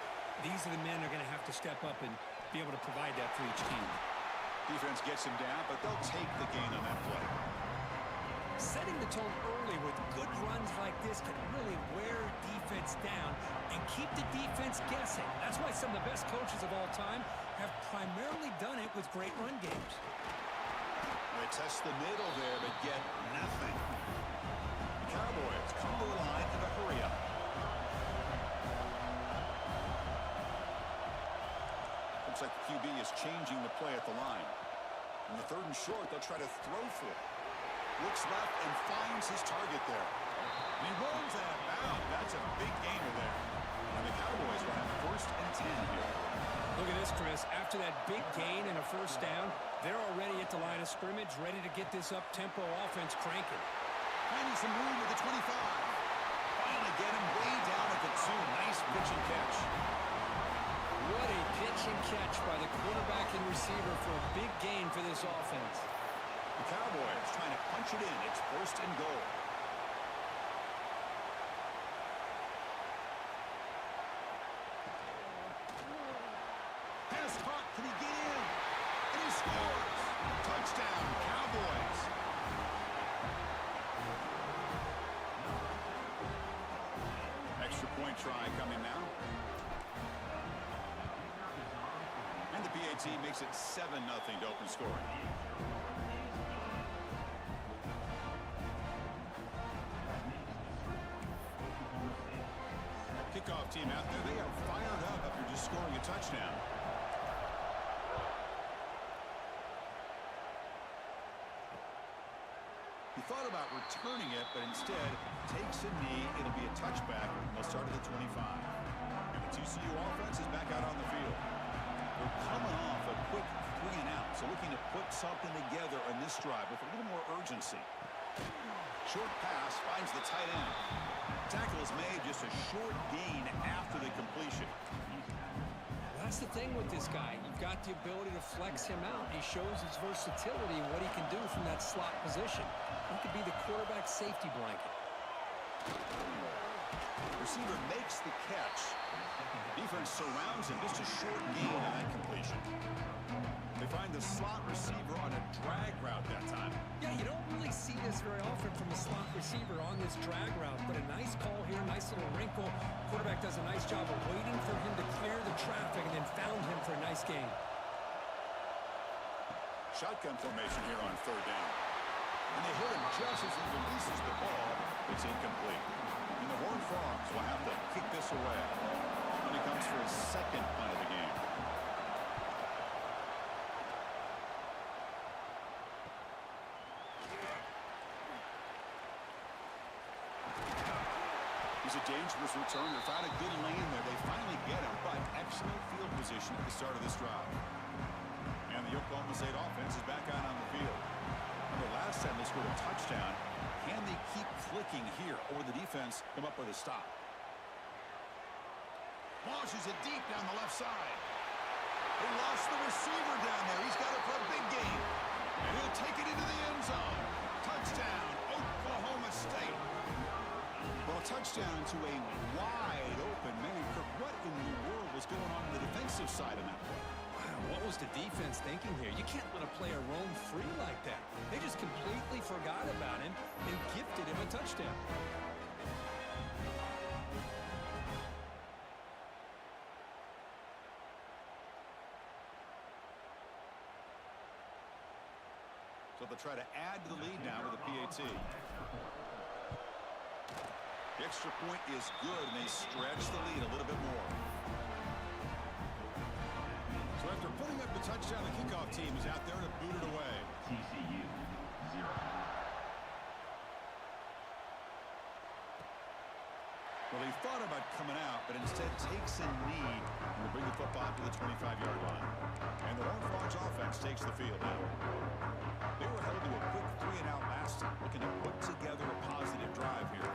these are the men that are going to have to step up and be able to provide that for each team.
Defense gets him down, but they'll take the gain on that play.
Setting the tone early with good runs like this can really wear defense down and keep the defense guessing. That's why some of the best coaches of all time have primarily done it with great run games.
They test the middle there, but get nothing. The Cowboys come to the line in a hurry-up. Looks like the QB is changing the play at the line. On the third and short, they'll try to throw for it. Looks left and finds his target there. And he rolls out of bounds. That's a big gainer there. And the Cowboys will have first and 10 here.
Look at this, Chris. After that big gain and a first down, they're already at the line of scrimmage, ready to get this up-tempo offense cranking.
Finding some room at the 25. Finally get him way down at the 2. Nice pitch and catch.
What a pitch and catch by the quarterback and receiver for a big gain for this offense.
The Cowboys trying to punch it in. It's first and goal. Pass caught. Can he get in? And he scores. Touchdown, Cowboys. Extra point try coming now. And the PAT makes it 7-0 to open scoring. Kickoff team out there, they are fired up after just scoring a touchdown. returning it, but instead takes a knee. It'll be a touchback, and they'll start at the 25. And the TCU offense is back out on the field. We're coming off a quick 3 and out, so looking to put something together on this drive with a little more urgency. Short pass finds the tight end. Tackle is made, just a short gain after the completion.
That's the thing with this guy. You've got the ability to flex him out. He shows his versatility and what he can do from that slot position. He could be the quarterback's safety blanket.
Receiver makes the catch. Defense surrounds him. Just a short gain on that completion. They find the slot receiver on a drag route that time.
Yeah, you don't really see this very often from a slot receiver on this drag route, but a nice call here, nice little wrinkle. Quarterback does a nice job of waiting for him to clear the traffic and then found him for a nice gain.
Shotgun formation here on 3rd down. And they hit him just as he releases the ball. It's incomplete. And the Horned Frogs will have to kick this away. And it comes for his 2nd punt of the game. He's a dangerous returner. Found a good lane there. They finally get him, but excellent field position at the start of this drive. And the Oklahoma State offense is back out on the field. The last time they scored a touchdown. Can they keep clicking here, or will the defense come up with a stop? Launches it deep down the left side. They lost the receiver down there. He's got it for a big gain. And he'll take it into the end zone. Touchdown, Oklahoma State. Well, a touchdown to a wide open man. What in the world was going on the defensive side of that play?
What was the defense thinking here? You can't let a player roam free like that. They just completely forgot about him and gifted him a touchdown.
So they'll try to add to the lead now with a PAT. The extra point is good, and they stretch the lead a little bit more. So after putting up the touchdown, the kickoff team is out there to boot it away.
TCU 0.
Well, he thought about coming out, but instead takes a knee and will bring the football to the 25-yard line. And the Horned Frogs offense takes the field now. They were held to a quick 3 and out last time, looking to put together a positive drive here.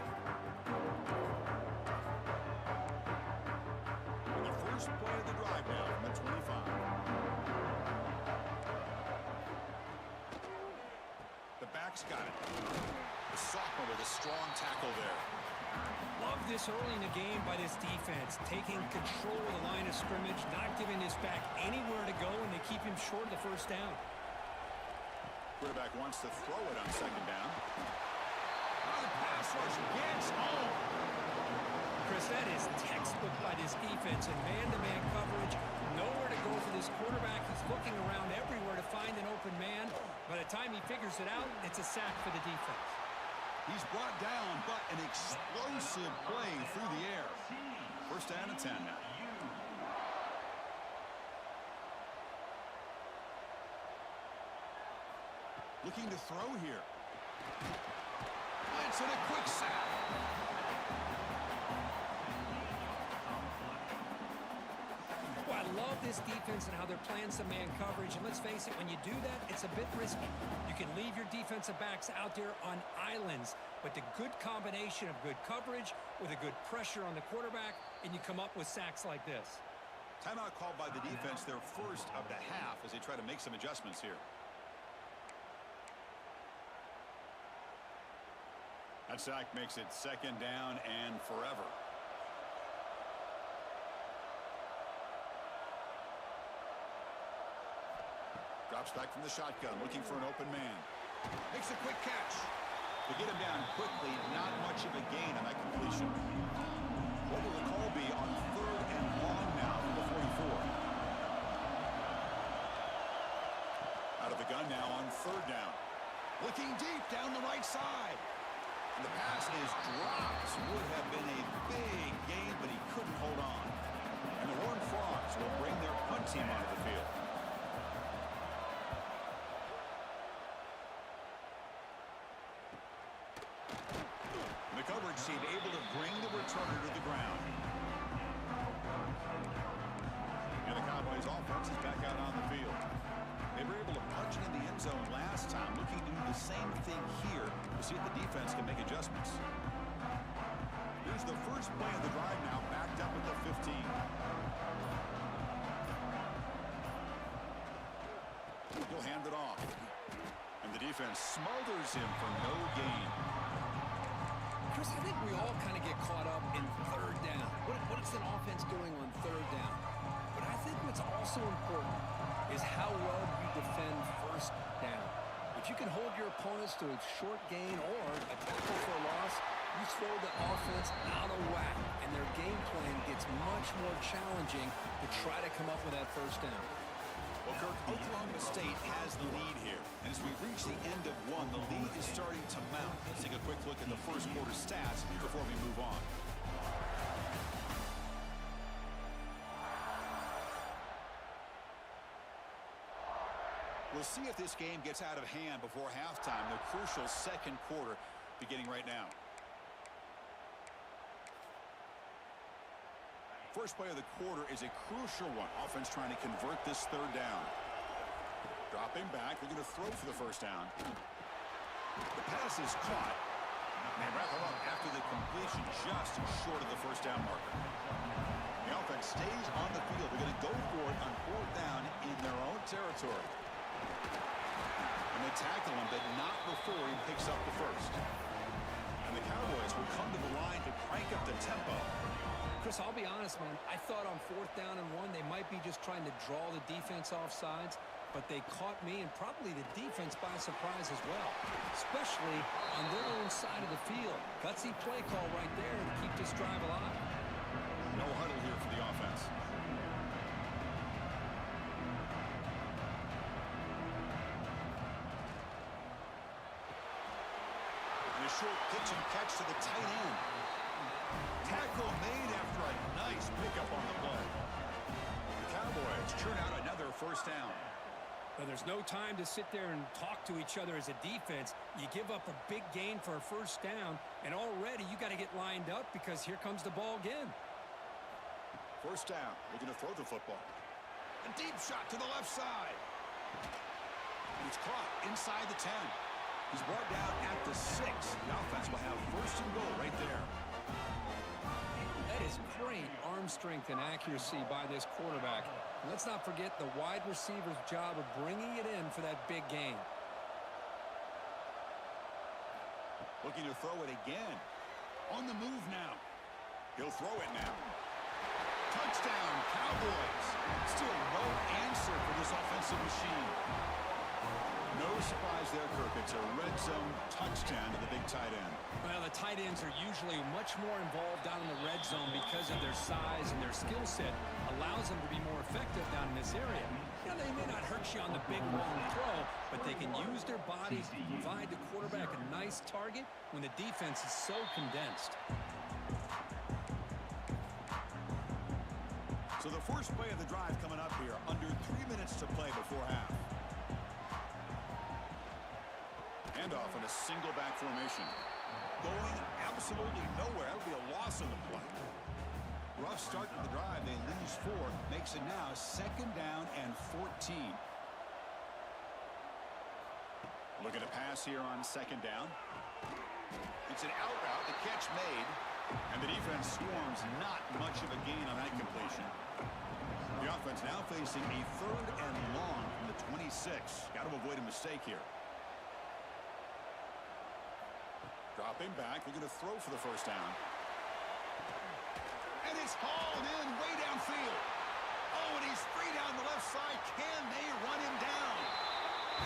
And the first play of the drive now from the 25. The back's got it. The sophomore with a strong tackle there.
Love this early in the game by this defense, taking control of the line of scrimmage, not giving this back anywhere to go, and they keep him short of the first down.
Quarterback wants to throw it on 2nd down. Oh, the pass rush gets home.
Chris, that is textbook by this defense in man-to-man coverage. Nowhere to go for this quarterback. He's looking around everywhere to find an open man. By the time he figures it out, it's a sack for the defense.
He's brought down, but an explosive play through the air. First down and 10 now. Looking to throw here. Blitz and a quick sack.
Well, I love this defense and how they're playing some man coverage. And let's face it, when you do that, it's a bit risky. You can leave your defensive backs out there on islands, but the good combination of good coverage with a good pressure on the quarterback, and you come up with sacks like this.
Timeout called by the defense, their first of the half, as they try to make some adjustments here. That sack makes it 2nd down and forever. Drops back from the shotgun, looking for an open man. Makes a quick catch. To get him down quickly, not much of a gain on that completion. What will the call be on 3rd and long now from the 44? Out of the gun now on 3rd down. Looking deep down the right side. And the pass is dropped. Would have been a big gain, but he couldn't hold on. And the Horned Frogs will bring their punt team onto the field. adjustments. Here's the first play of the drive now, backed up at the 15. He'll hand it off. And the defense smothers him for no gain.
Chris, I think we all kind of get caught up in third down. What is an offense doing on third down? But I think what's also important is how well you defend first down. If you can hold your opponents to a short gain or a tackle for a loss, you throw the offense out of whack, and their game plan gets much more challenging to try to come up with that first down.
Well, Kirk, Oklahoma State has the lead here. And as we reach the end of one, the lead is starting to mount. Let's take a quick look at the first quarter stats before we move on. We'll see if this game gets out of hand before halftime, the crucial second quarter beginning right now. First play of the quarter is a crucial one. Offense trying to convert this third down. Dropping back, they're going to throw for the first down. The pass is caught. And wrap him up after the completion, just short of the first down marker. The offense stays on the field. They're going to go for it on fourth down in their own territory. And they tackle him, but not before he picks up the first. And the Cowboys will come to the line to crank up the tempo.
Chris, I'll be honest, man. I thought on fourth down and one, they might be just trying to draw the defense off sides, but they caught me and probably the defense by surprise as well, especially on their own side of the field. Gutsy play call right there to keep this drive alive.
No huddle here for the offense. And a short pitch and catch to the tight end. Tackle made after a nice pickup on the play. The Cowboys churn out another first down.
Well, there's no time to sit there and talk to each other as a defense. You give up a big gain for a first down, and already you got to get lined up because here comes the ball again.
First down. We're going to throw the football. A deep shot to the left side. It's caught inside the 10. He's brought down at the 6. The offense will have first and goal right there.
That is great arm strength and accuracy by this quarterback. And let's not forget the wide receiver's job of bringing it in for that big gain.
Looking to throw it again. On the move now. He'll throw it now. Touchdown, Cowboys. Still no answer for this offensive machine. No surprise there, Kirk. It's a red zone touchdown to the big tight end.
Well, the tight ends are usually much more involved down in the red zone because of their size and their skill set allows them to be more effective down in this area. You know, they may not hurt you on the big long throw, but they can use their bodies to provide the quarterback a nice target when the defense is so condensed.
So the first play of the drive coming up here, under 3 minutes to play before half. Handoff in a single back formation. Going absolutely nowhere. That'll be a loss on the play. Rough start to the drive. They lose 4. Makes it now second down and 14. Looking to pass here on second down. It's an out route. The catch made. And the defense swarms. Not much of a gain on that completion. The offense now facing a third and long from the 26. Got to avoid a mistake here. Dropping back, we're going to throw for the first down. And it's hauled in way downfield. Oh, and he's free down the left side. Can they run him down?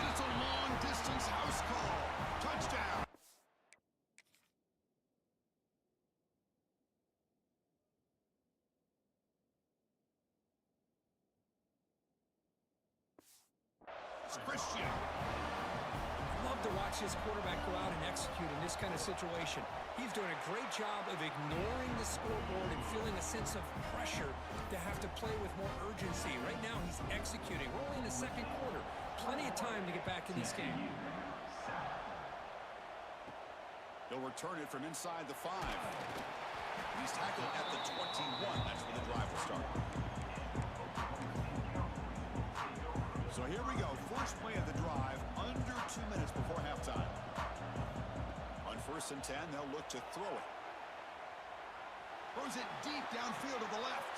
And it's a long-distance house call. Touchdown. It's Christian.
Love to watch this quarterback go out and execute in this kind of situation. He's doing a great job of ignoring the scoreboard and feeling a sense of pressure to have to play with more urgency. Right now, he's executing. We're only in the second quarter. Plenty of time to get back in this game.
He'll return it from inside the 5. He's tackled at the 21. That's where the drive will start. So here we go. First play of the drive, under 2 minutes before halftime. On 1st and 10, they'll look to throw it. Throws it deep downfield to the left.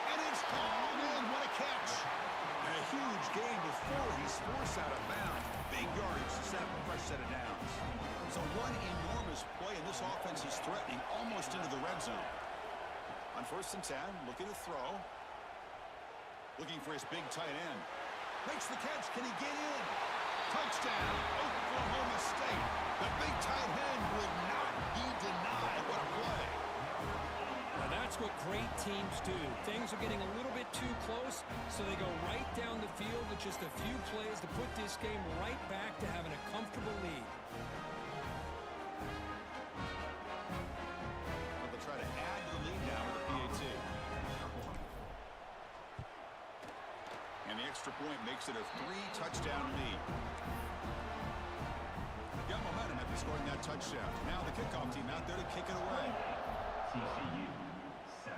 And it's caught in. What a catch. And a huge gain before he's forced out of bounds. Big yardage to set up a fresh set of downs. So one enormous play, and this offense is threatening almost into the red zone. On 1st and 10, looking to throw. Looking for his big tight end. Makes the catch. Can he get in? Touchdown, Oklahoma State. The big tight end would not be denied. What a play.
Now that's what great teams do. Things are getting a little bit too close, so they go right down the field with just a few plays to put this game right back to having a comfortable lead.
They'll try to add to the lead now with the PAT. And the extra point makes it a 3-touchdown lead. Got momentum after scoring that touchdown. Now the kickoff team out there to kick it away.
TCU 7.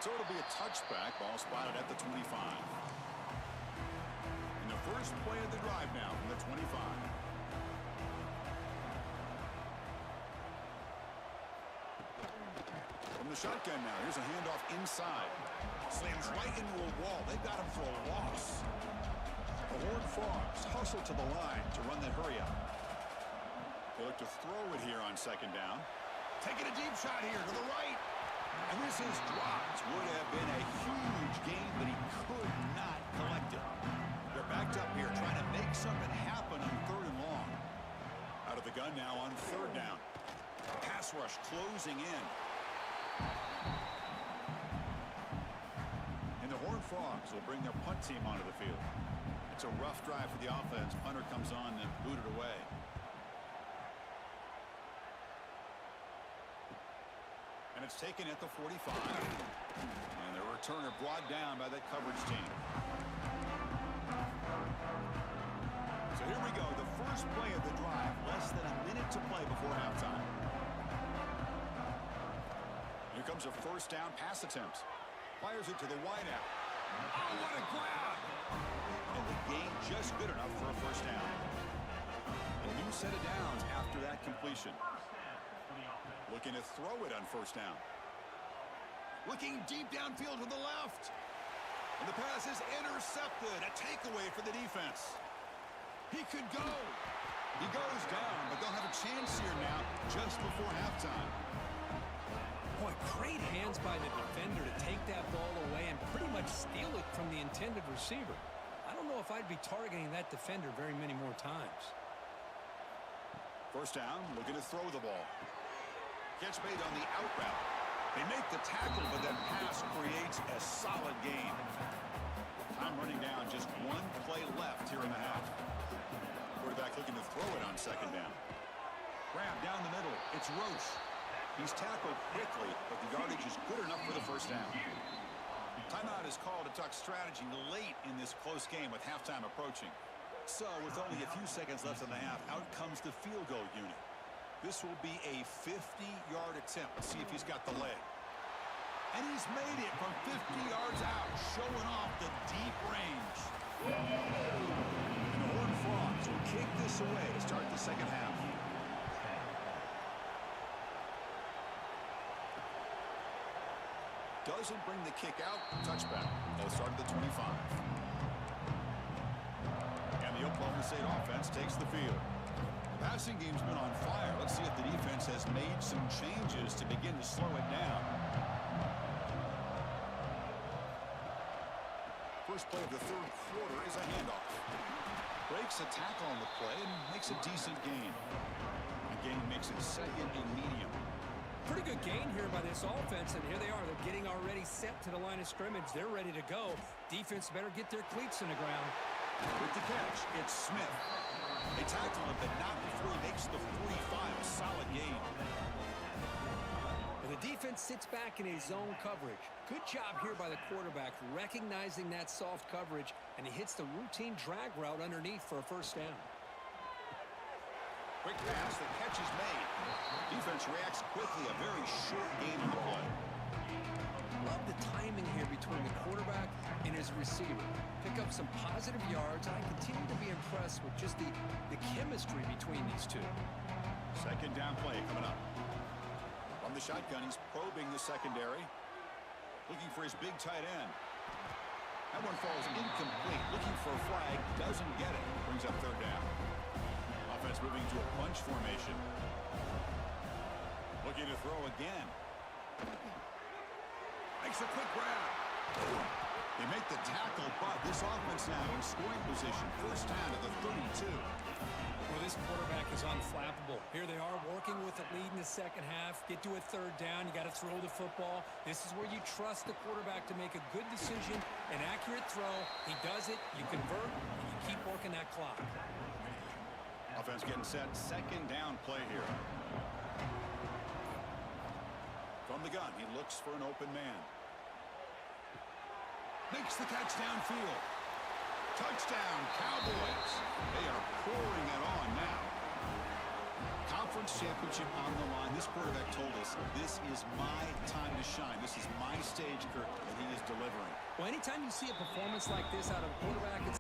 So it'll be a touchback. Ball spotted at the 25. And the first play of the drive now from the 25. From the shotgun now. Here's a handoff inside. Slams right into a wall. They've got him for a loss. The Horned Frogs hustle to the line to run the hurry up. They look to throw it here on 2nd down. Taking a deep shot here to the right. And this is dropped. Would have been a huge gain, but he could not collect it. They're backed up here trying to make something happen on 3rd and long. Out of the gun now on 3rd down. Pass rush closing in. And the Horned Frogs will bring their punt team onto the field. It's a rough drive for the offense. Punter comes on and booted away. And it's taken at the 45. And the returner brought down by that coverage team. So here we go. The first play of the drive. Less than a minute to play before halftime. Here comes a 1st down pass attempt. Fires it to the wideout. Oh, what a grab! And the gain just good enough for a 1st down. A new set of downs after that completion. Looking to throw it on 1st down. Looking deep downfield to the left. And the pass is intercepted. A takeaway for the defense. He could go. He goes down, but they'll have a chance here now just before halftime.
Boy, great hands by the defender to take that ball away and pretty much steal it from the intended receiver. I don't know if I'd be targeting that defender very many more times.
1st down, looking to throw the ball. Catch made on the out route. They make the tackle, but that pass creates a solid gain. Time running down, just 1 play left here in the half. Quarterback looking to throw it on 2nd down. Grab down the middle. It's Roche. He's tackled quickly, but the yardage is good enough for the 1st down. Timeout is called to talk strategy late in this close game with halftime approaching. So with only a few seconds left in the half, out comes the field goal unit. This will be a 50-yard attempt. Let's see if he's got the leg. And he's made it from 50 yards out, showing off the deep range. And the Horned Frogs will kick this away to start the 2nd half. Doesn't bring the kick out. Touchback. They'll start at the 25. And the Oklahoma State offense takes the field. The passing game's been on fire. Let's see if the defense has made some changes to begin to slow it down. First play of the 3rd quarter is a handoff. Breaks a tackle on the play and makes a decent gain. The gain makes it 2nd and medium.
Pretty good gain here by this offense, and here they are. They're getting already set to the line of scrimmage. They're ready to go. Defense better get their cleats in the ground.
With the catch, it's Smith. They tackle him, but not before he makes the 45. A solid gain.
And the defense sits back in his zone coverage. Good job here by the quarterback, recognizing that soft coverage, and he hits the routine drag route underneath for a 1st down.
Quick pass, the catch is made. Defense reacts quickly, a very short game on the play.
love the timing here between the quarterback and his receiver. Pick up some positive yards, and I continue to be impressed with just the chemistry between these two.
Second down play coming up. From the shotgun, he's probing the secondary. Looking for his big tight end. That one falls incomplete. Looking for a flag. Doesn't get it. Brings up third down. Offense moving to a bunch formation. Looking to throw again. Makes a quick grab. They make the tackle, but this offense now in scoring position. First down to the 32.
Well, this quarterback is unflappable. Here they are working with the lead in the second half. Get to a third down. You got to throw the football. This is where you trust the quarterback to make a good decision, an accurate throw. He does it. You convert, and you keep working that clock.
Offense getting set. Second down play here. From the gun, he looks for an open man. Makes the catch downfield. Touchdown, Cowboys. They are pouring it on now. Conference championship on the line. This quarterback told us, this is my time to shine. This is my stage, Kirk, and he is delivering.
Well, anytime you see a performance like this out of a quarterback, it's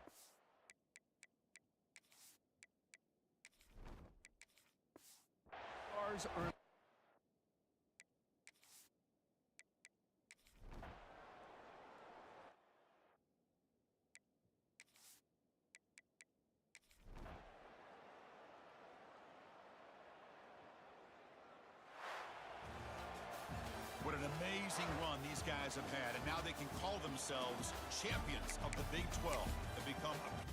are
What an amazing run these guys have had, and now they can call themselves champions of the Big 12 and become a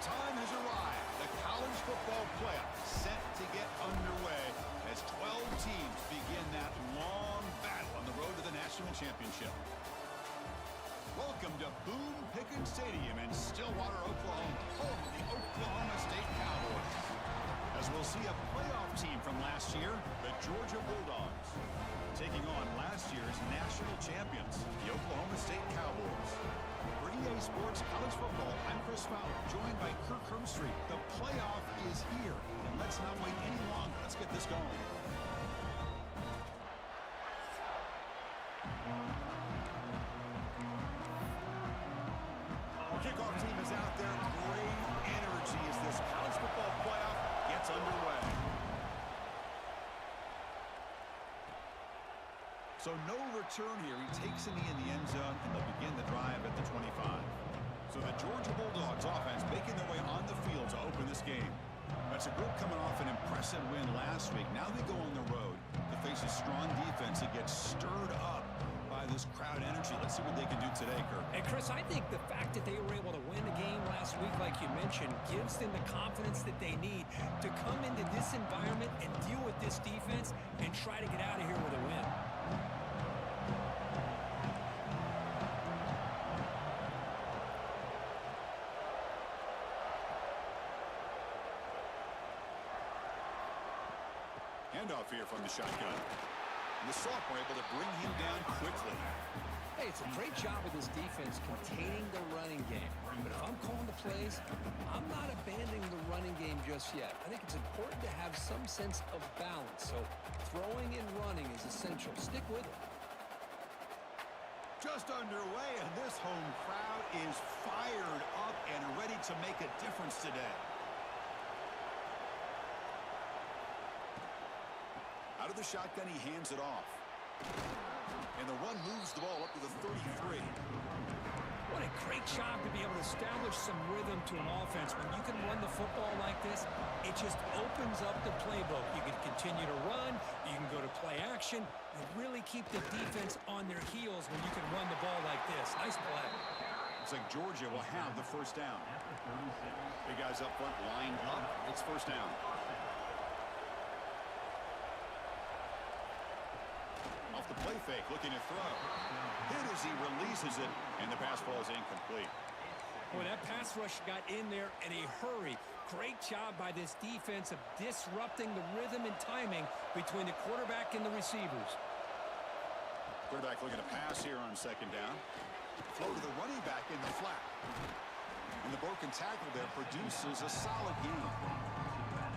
time has arrived. The college football playoff set to get underway as 12 teams begin that long battle on the road to the national championship. Welcome to Boone Pickens Stadium in Stillwater, Oklahoma, home of the Oklahoma State Cowboys. As we'll see a playoff team from last year, the Georgia Bulldogs, taking on last year's national champions, the Oklahoma State Cowboys. For EA Sports College Football, I'm Chris Fowler, joined by Kirk Herbstreit. The playoff is here, and let's not wait any longer. Let's get this going. Kickoff team is out there. Great energy as this college football playoff gets underway. So no return here. He takes a knee in the end zone, and they'll begin the drive at the 25. So the Georgia Bulldogs offense making their way on the field to open this game. That's a group coming off an impressive win last week. Now they go on the road to face a strong defense that gets stirred up by this crowd energy. Let's see what they can do today, Kirk.
And Chris, I think the fact that they were able to win the game last week, like you mentioned, gives them the confidence that they need to come into this environment and deal with this defense and try to get out of here with a win.
Handoff here from the shotgun. The Soft were able to bring him down quickly.
Hey, it's a great job of this defense containing the running game. But if I'm calling the plays, I'm not abandoning the running game just yet. I think it's important to have some sense of balance. So throwing and running is essential. Stick with it.
Just underway, and this home crowd is fired up and ready to make a difference today. Out of the shotgun, he hands it off. And the run moves the ball up to the 33.
What a great job to be able to establish some rhythm to an offense. When you can run the football like this, it just opens up the playbook. You can continue to run. You can go to play action. You really keep the defense on their heels when you can run the ball like this. Nice play.
Looks like Georgia will have the first down. Big guys up front lined up. It's first down. Off the play fake, looking to throw. Hit as he releases it, and the pass ball is incomplete.
Boy, that pass rush got in there in a hurry. Great job by this defense of disrupting the rhythm and timing between the quarterback and the receivers.
Quarterback looking to pass here on second down. Throw to the running back in the flat. And the broken tackle there produces a solid gain.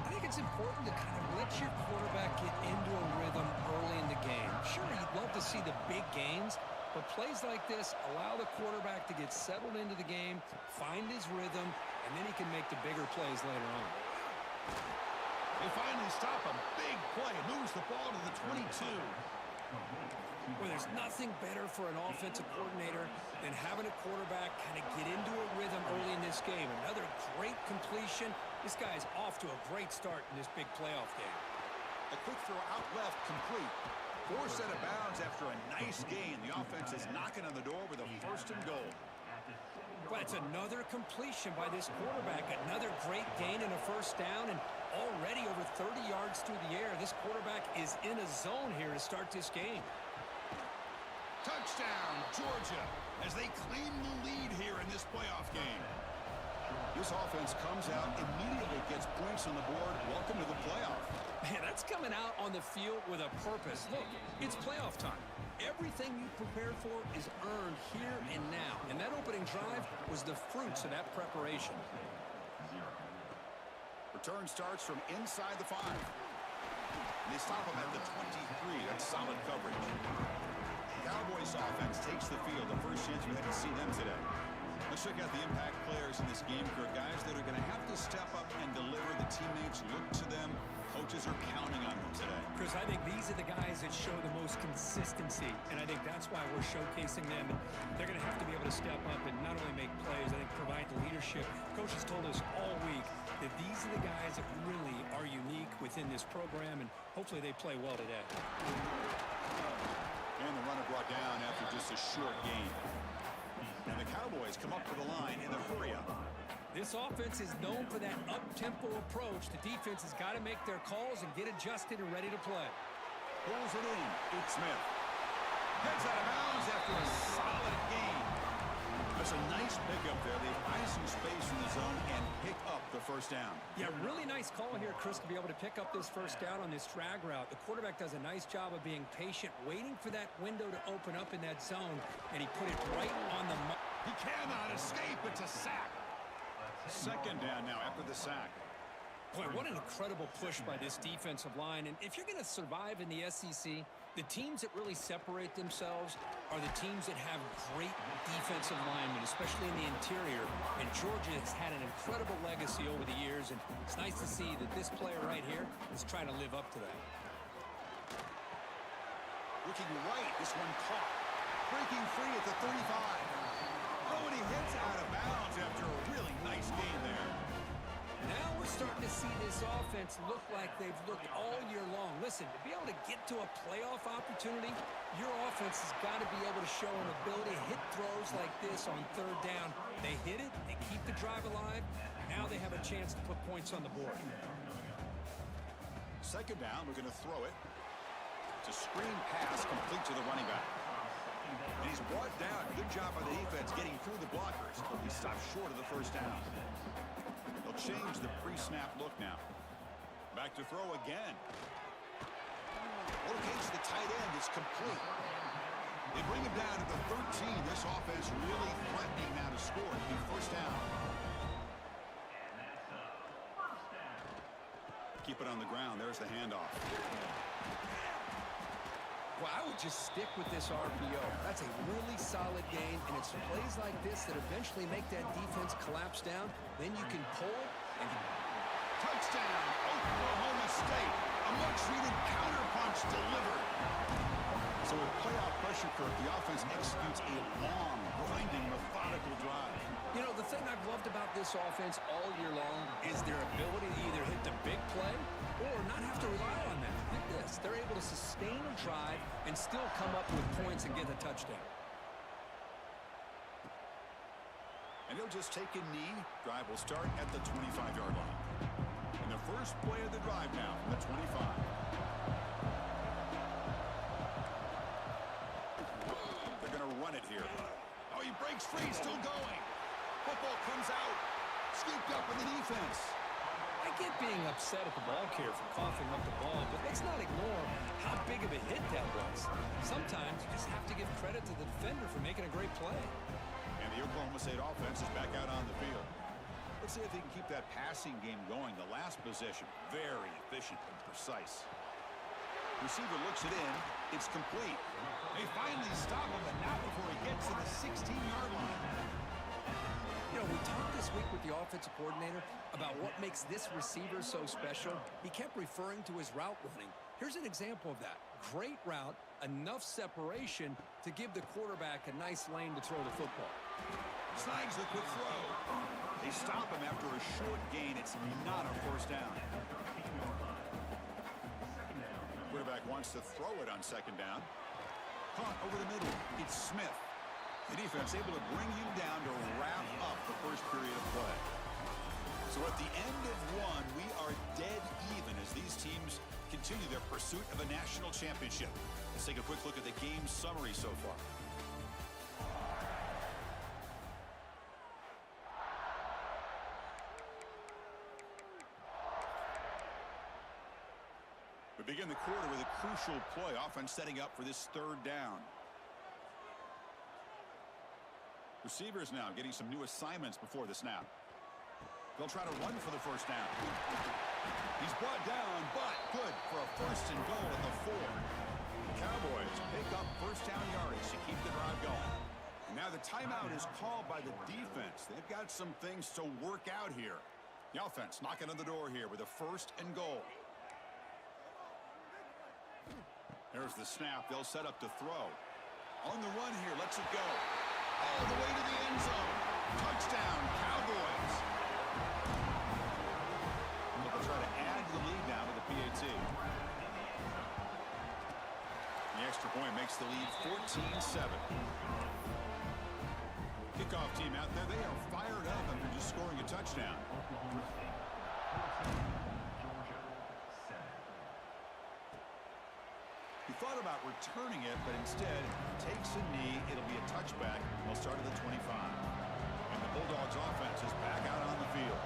I think it's important to kind of let your quarterback get into a rhythm early in the game. Sure, you'd love to see the big gains, but plays like this allow the quarterback to get settled into the game, find his rhythm, and then he can make the bigger plays later on.
They finally stop him. Big play. Moves the ball to the 22.
Well, there's nothing better for an offensive coordinator than having a quarterback kind of get into a rhythm early in this game. Another great completion. This guy's off to a great start in this big playoff game.
A quick throw out left, complete. Forced out of bounds after a nice gain. The offense is knocking on the door with a first and goal.
But it's another completion by this quarterback. Another great gain and a first down, and already over 30 yards through the air. This quarterback is in a zone here to start this game.
Touchdown, Georgia, as they claim the lead here in this playoff game. This offense comes out, immediately gets points on the board. Welcome to the playoff.
Man, that's coming out on the field with a purpose. Look, it's playoff time. Everything you prepared for is earned here and now. And that opening drive was the fruits of that preparation.
Return starts from inside the 5. And they stop him at the 23. That's solid coverage. Cowboys offense takes the field. The first chance we had to see them today. Let's check out the impact players in this game, Kirk. Guys that are going to have to step up and deliver. The teammates look to them. Coaches are counting on them today.
Chris, I think these are the guys that show the most consistency, and I think that's why we're showcasing them. And they're going to have to be able to step up and not only make plays, I think provide the leadership. Coaches told us all week that these are the guys that really are unique within this program, and hopefully they play well today.
And the runner brought down after just a short gain. And the Cowboys come up to the line in the hurry-up.
This offense is known for that up-tempo approach. The defense has got to make their calls and get adjusted and ready to play.
Pulls it in. It's Smith. Gets out of bounds after a solid gain. That's a nice pickup there. They find some space in the zone and pick up the first down.
Yeah, really nice call here, Chris, to be able to pick up this first down on this drag route. The quarterback does a nice job of being patient, waiting for that window to open up in that zone, and he put it right on the mark.
He cannot escape. It's a sack. Second down now after the sack.
Boy, what an incredible push by this defensive line. And if you're going to survive in the SEC, the teams that really separate themselves are the teams that have great defensive linemen, especially in the interior. And Georgia has had an incredible legacy over the years, and it's nice to see that this player right here is trying to live up to that.
Looking right, this one caught. Breaking free at the 35. Oh, and he hits out of bounds after a really nice gain there.
Now we're starting to see this offense look like they've looked all year long. Listen, to be able to get to a playoff opportunity, your offense has got to be able to show an ability to hit throws like this on third down. They hit it, they keep the drive alive. Now they have a chance to put points on the board.
Second down, we're going to throw it. It's a screen pass complete to the running back. And he's brought down. Good job by the defense getting through the blockers. He stopped short of the first down. They'll change the pre-snap look now. Back to throw again. Locates the tight end. It's complete. They bring him down to the 13. This offense really threatening now to score. It'll be first down. Keep it on the ground. There's the handoff.
Well, I would just stick with this RPO. That's a really solid gain, and it's plays like this that eventually make that defense collapse down. Then you can pull and
Touchdown, Oklahoma State. A much-needed counterpunch delivered. So with playoff pressure curve, the offense executes a long, grinding, methodical drive.
You know, the thing I've loved about this offense all year long is their ability to either hit the big play or not have to rely on that. Look at this. They're able to sustain a drive and still come up with points and get a touchdown.
And he'll just take a knee. Drive will start at the 25-yard line. And the first play of the drive now from the 25. They're going to run it here. Oh, he breaks free, still going. Football comes out. Scooped up in the defense.
I get being upset at the ball carrier for coughing up the ball, but let's not ignore how big of a hit that was. Sometimes you just have to give credit to the defender for making a great play.
And the Oklahoma State offense is back out on the field. Let's see if they can keep that passing game going. The last possession, very efficient and precise. Receiver looks it in. It's complete. They finally stop him, but not before he gets to the 16-yard line.
You know, we talked this week with the offensive coordinator about what makes this receiver so special. He kept referring to his route running. Here's an example of that. Great route, enough separation to give the quarterback a nice lane to throw the football.
Snags the quick throw. They stop him after a short gain. It's not a first down. Quarterback wants to throw it on second down. Caught over the middle. It's Smith. The defense able to bring him down to wrap up the first period of play. So at the end of one, we are dead even as these teams continue their pursuit of a national championship. Let's take a quick look at the game summary so far. We begin the quarter with a crucial play. Offense setting up for this third down. Receivers now getting some new assignments before the snap. They'll try to run for the first down. He's brought down, but good for a first and goal at the 4. The Cowboys pick up first down yardage to keep the drive going. And now the timeout is called by the defense. They've got some things to work out here. The offense knocking on the door here with a first and goal. There's the snap. They'll set up to throw. On the run here, lets it go. All the way to the end zone. Touchdown, Cowboys. They'll try to add the lead now to the PAT. The extra point makes the lead 14-7. Kick Kickoff team out there, they are fired up after just scoring a touchdown.
Oklahoma State 14, Georgia 7.
He thought about returning it, but instead takes a knee. It'll be a touchback. They'll start at the 25. And the Bulldogs offense is back out on the field.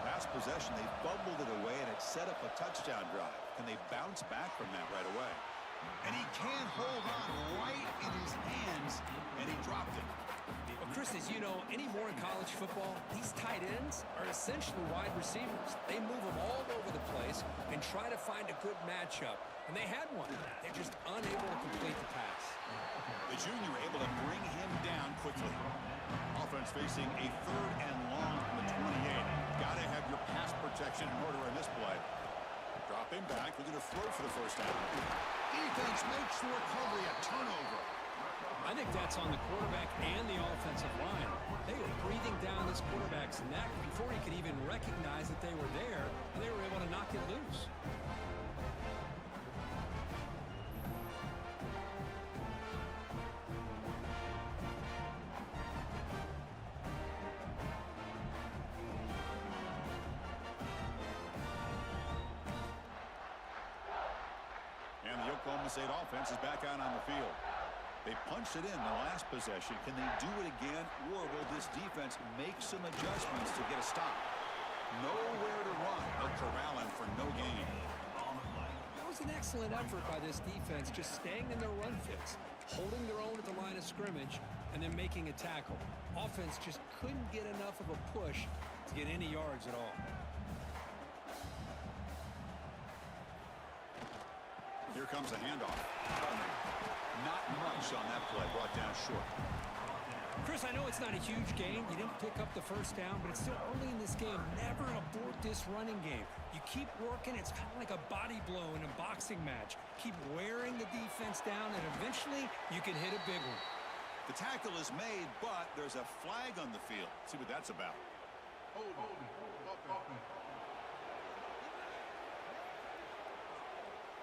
Last possession, they fumbled it away, and it set up a touchdown drive. Can they bounce back from that right away? And he can't hold on right in his hands, and he dropped it.
Well, Chris, as you know, anymore in college football, these tight ends are essentially wide receivers. They move them all over the place and try to find a good matchup. And they had one. They're just unable to complete the pass.
The junior able to bring him down quickly. Offense facing a 3rd and long from the 28. Got to have your pass protection in order in this play. Dropping back, looking to throw for the first down. Defense makes the recovery a turnover.
I think that's on the quarterback and the offensive line. They were breathing down this quarterback's neck before he could even recognize that they were there, and they were able to knock it loose.
And the Oklahoma State offense is back out on the field. They punched it in the last possession. Can they do it again, or will this defense make some adjustments to get a stop? Nowhere to run. They'll corral him for no gain.
That was an excellent effort by this defense, just staying in their run fits, holding their own at the line of scrimmage, and then making a tackle. Offense just couldn't get enough of a push to get any yards at all.
Here comes a handoff. Not much on that play, brought down short.
Chris, I know it's not a huge game. You didn't pick up the first down, but it's still early in this game. Never abort this running game. You keep working. It's kind of like a body blow in a boxing match. Keep wearing the defense down, and eventually you can hit a big one.
The tackle is made, but there's a flag on the field. See what that's about.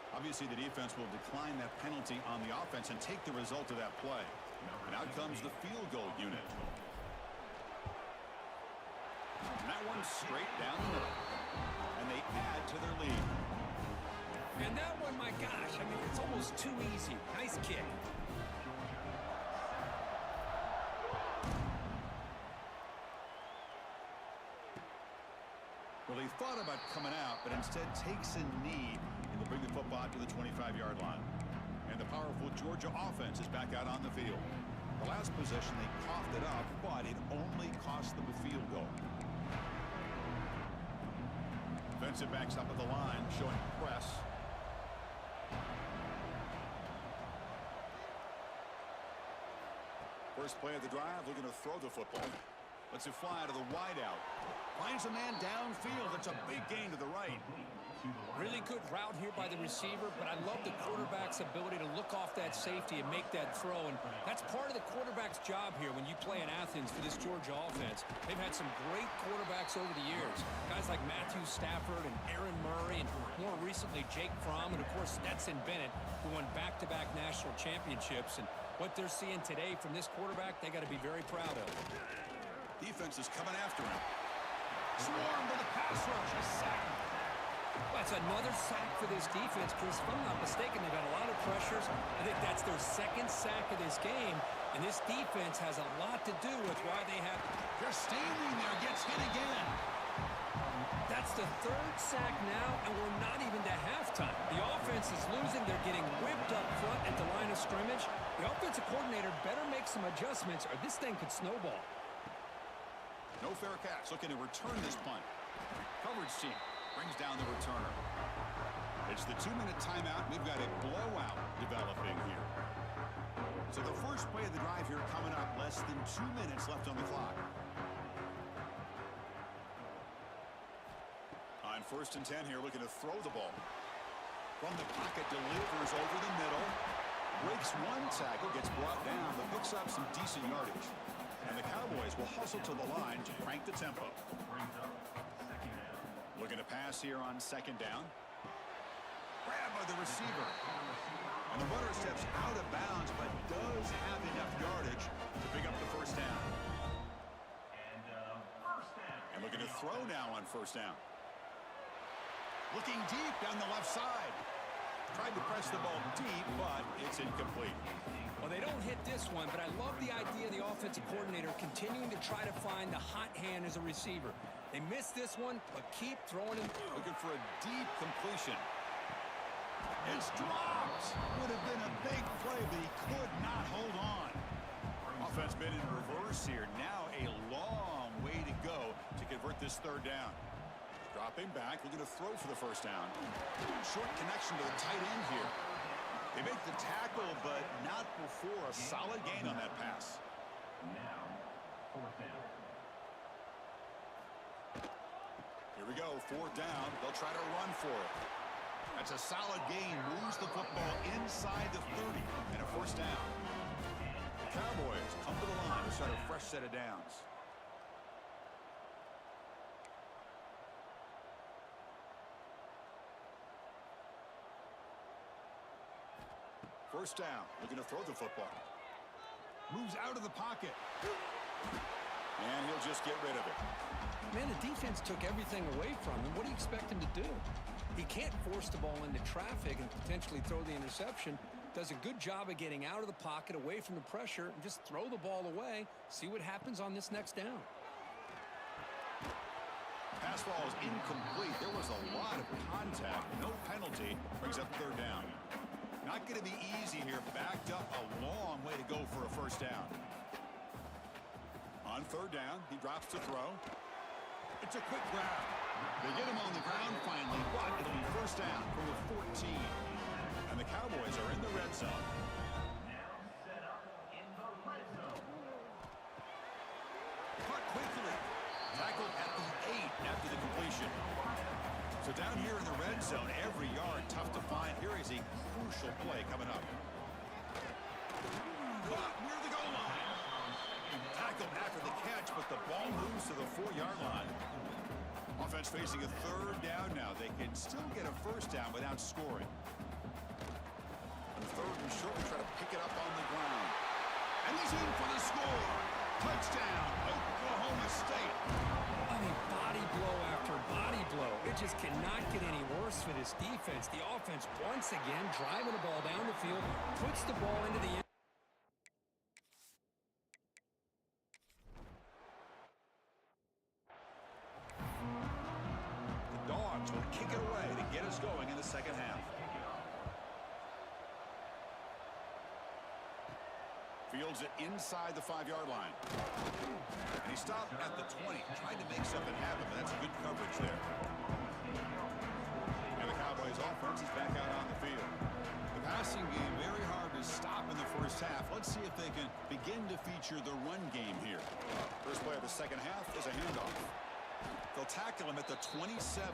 Obviously, the defense will decline that penalty on the offense and take the result of that play. And out comes the field goal unit. And that one straight down the middle. And they add to their lead.
And that one, my gosh, I mean, it's almost too easy. Nice kick.
Well, he thought about coming out, but instead takes a knee and will bring the football to the 25-yard line. And the powerful Georgia offense is back out on the field. The last possession, they coughed it up, but it only cost them a field goal. Defensive backs up at the line, showing press. First play of the drive, looking to throw the football. Lets it fly to the wideout. Finds a man downfield. It's a big gain to the right.
Really good route here by the receiver, but I love the quarterback's ability to look off that safety and make that throw. And that's part of the quarterback's job here when you play in Athens for this Georgia offense. They've had some great quarterbacks over the years. Guys like Matthew Stafford and Aaron Murray, and more recently Jake Fromm, and of course Stetson Bennett, who won back-to-back national championships. And what they're seeing today from this quarterback, they got to be very proud of.
Defense is coming after him.
Swarm with a pass rush, a sack. That's another sack for this defense, Chris. If I'm not mistaken, they've had a lot of pressures. I think that's their second sack of this game, and this defense has a lot to do with why they have...
Just standing there, gets hit again.
That's the third sack now, and we're not even to halftime. The offense is losing. They're getting whipped up front at the line of scrimmage. The offensive coordinator better make some adjustments, or this thing could snowball.
No fair catch. Looking to return this punt. Coverage team brings down the returner. It's the 2-minute timeout. We've got a blowout developing here. So the first play of the drive here coming up. Less than 2 minutes left on the clock. On 1st and 10 here, looking to throw the ball. From the pocket, delivers over the middle. Breaks one tackle, gets brought down, but picks up some decent yardage. And the Cowboys will hustle to the line to crank the tempo. Looking to pass here on 2nd down. Grab by the receiver. And the runner steps out of bounds, but does have enough yardage to pick up the first down. throw now on first down. Looking deep down the left side. Tried to press the ball deep, but it's incomplete.
Well, they don't hit this one, but I love the idea of the offensive coordinator continuing to try to find the hot hand as a receiver. They missed this one, but keep throwing him.
Looking for a deep completion. It's dropped. Would have been a big play, but he could not hold on. Offense been in reverse here. Now a long way to go to convert this third down. Dropping back, looking to throw for the first down. Short connection to the tight end here. They make the tackle, but not before a solid gain on that pass.
Now, fourth down.
Here we go, fourth down. They'll try to run for it. That's a solid gain. Moves the football inside the 30 and a first down. The Cowboys come to the line to start a fresh set of downs. First down, looking to throw the football. Moves out of the pocket. And he'll just get rid of it.
Man, the defense took everything away from him. What do you expect him to do? He can't force the ball into traffic and potentially throw the interception. Does a good job of getting out of the pocket, away from the pressure, and just throw the ball away. See what happens on this next down.
Pass ball is incomplete. There was a lot of contact. No penalty. Brings up third down. Not going to be easy here. Backed up a long way to go for a first down. On third down, he drops to throw. It's a quick grab. They get him on the ground finally, but it'll be first down from the 14. And the Cowboys are in the red zone.
Now set up in the red zone.
Caught quickly. Tackled at the 8 after the completion. So down here in the red zone, every yard tough to find. Here is a crucial play coming up. Caught near the goal line. Tackled after the catch, but the ball moves to the 4-yard line. Offense facing a third down now. They can still get a first down without scoring. And third and short, we try to pick it up on the ground. And he's in for the score. Touchdown, Oklahoma State.
I mean, body blow after body blow. It just cannot get any worse for this defense. The offense, once again, driving the ball down the field, puts the ball into the end.
The Dogs will kick it away to get us going in the second half. Fields it inside the 5-yard line. And he stopped at the 20, trying to make something happen, but that's good coverage there. And the Cowboys offense is back out on the field. The passing game very hard to stop in the first half. Let's see if they can begin to feature the run game here. First play of the second half is a handoff. They'll tackle him at the 27.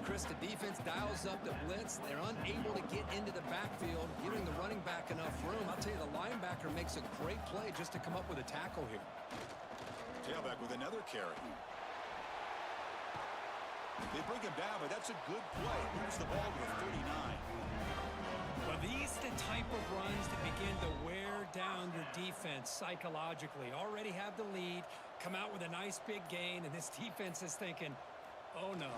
Chris, the defense dials up the blitz. They're unable to get into the backfield, giving the running back enough room. I'll tell you, the linebacker makes a great play just to come up with a tackle here.
Tailback with another carry. They bring him down, but that's a good play. Moves the ball to the 39.
Well, these are the type of runs that begin to wear down your defense psychologically. Already have the lead, come out with a nice big gain, and this defense is thinking, oh no,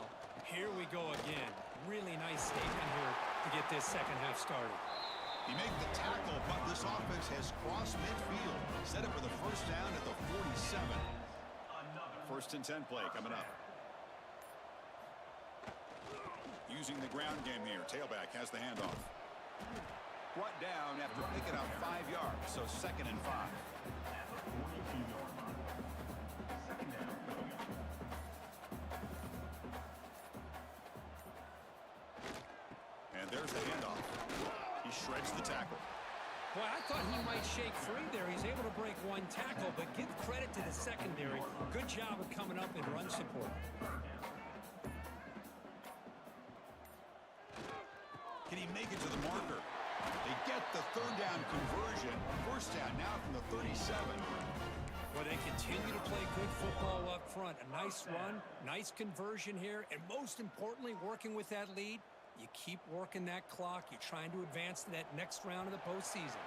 here we go again. Really nice statement here to get this second half started.
He made the tackle, but this offense has crossed midfield. Set up for the first down at the 47. First and 10 play coming up. Using the ground game here. Tailback has the handoff. Brought down after picking up 5 yards, so second and 5. And there's the handoff. He shreds the tackle.
Boy, I thought he might shake free there. He's able to break one tackle, but give credit to the secondary. Good job of coming up and run support.
Can he make it to the marker? They get the third down conversion. First down now from the 37.
Well, they continue to play good football up front. A nice run, nice conversion here, and most importantly, working with that lead, you keep working that clock. You're trying to advance to that next round of the postseason.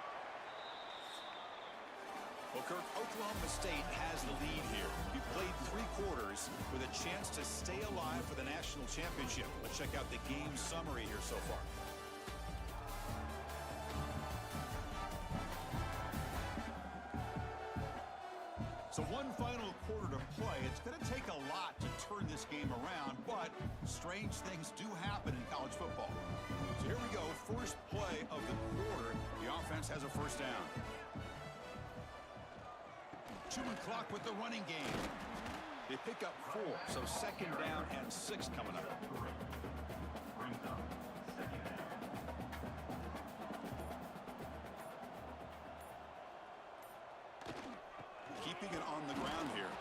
Well, Kirk, Oklahoma State has the lead here. You played 3 quarters with a chance to stay alive for the national championship. Let's check out the game summary here so far. So one final quarter to play. It's going to take a lot to turn this game around, but strange things do happen in college football. So here we go. First play of the quarter. The offense has a first down. Chewing clock with the running game. They pick up 4, so second down and 6 coming up. Keeping it on the ground here.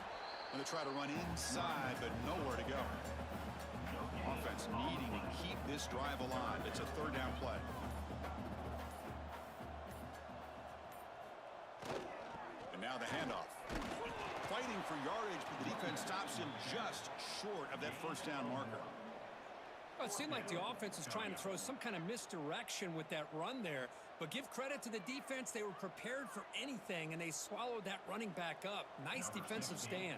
Going to try to run inside, but nowhere to go. Offense needing to keep this drive alive. It's a third down play. And now the handoff. Fighting for yardage, but the defense stops him just short of that first down marker.
Well, it seemed like the offense was trying to throw some kind of misdirection with that run there. But give credit to the defense. They were prepared for anything, and they swallowed that running back up. Nice defensive stand.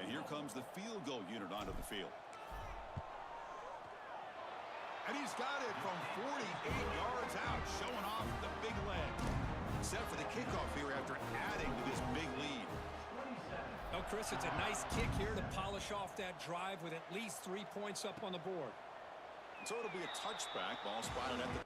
And here comes the field goal unit onto the field. And he's got it from 48 yards out, showing off the big leg. Set for the kickoff here after adding to this big lead.
Oh, Chris, it's a nice kick here to polish off that drive with at least 3 points up on the board.
So it'll be a touchback. Ball spotted at the...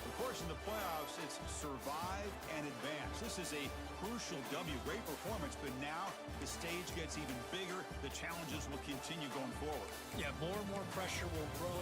Of course, in the playoffs, it's survive and advance. This is a crucial W. Great performance, but now the stage gets even bigger. The challenges will continue going forward.
Yeah, more and more pressure will grow.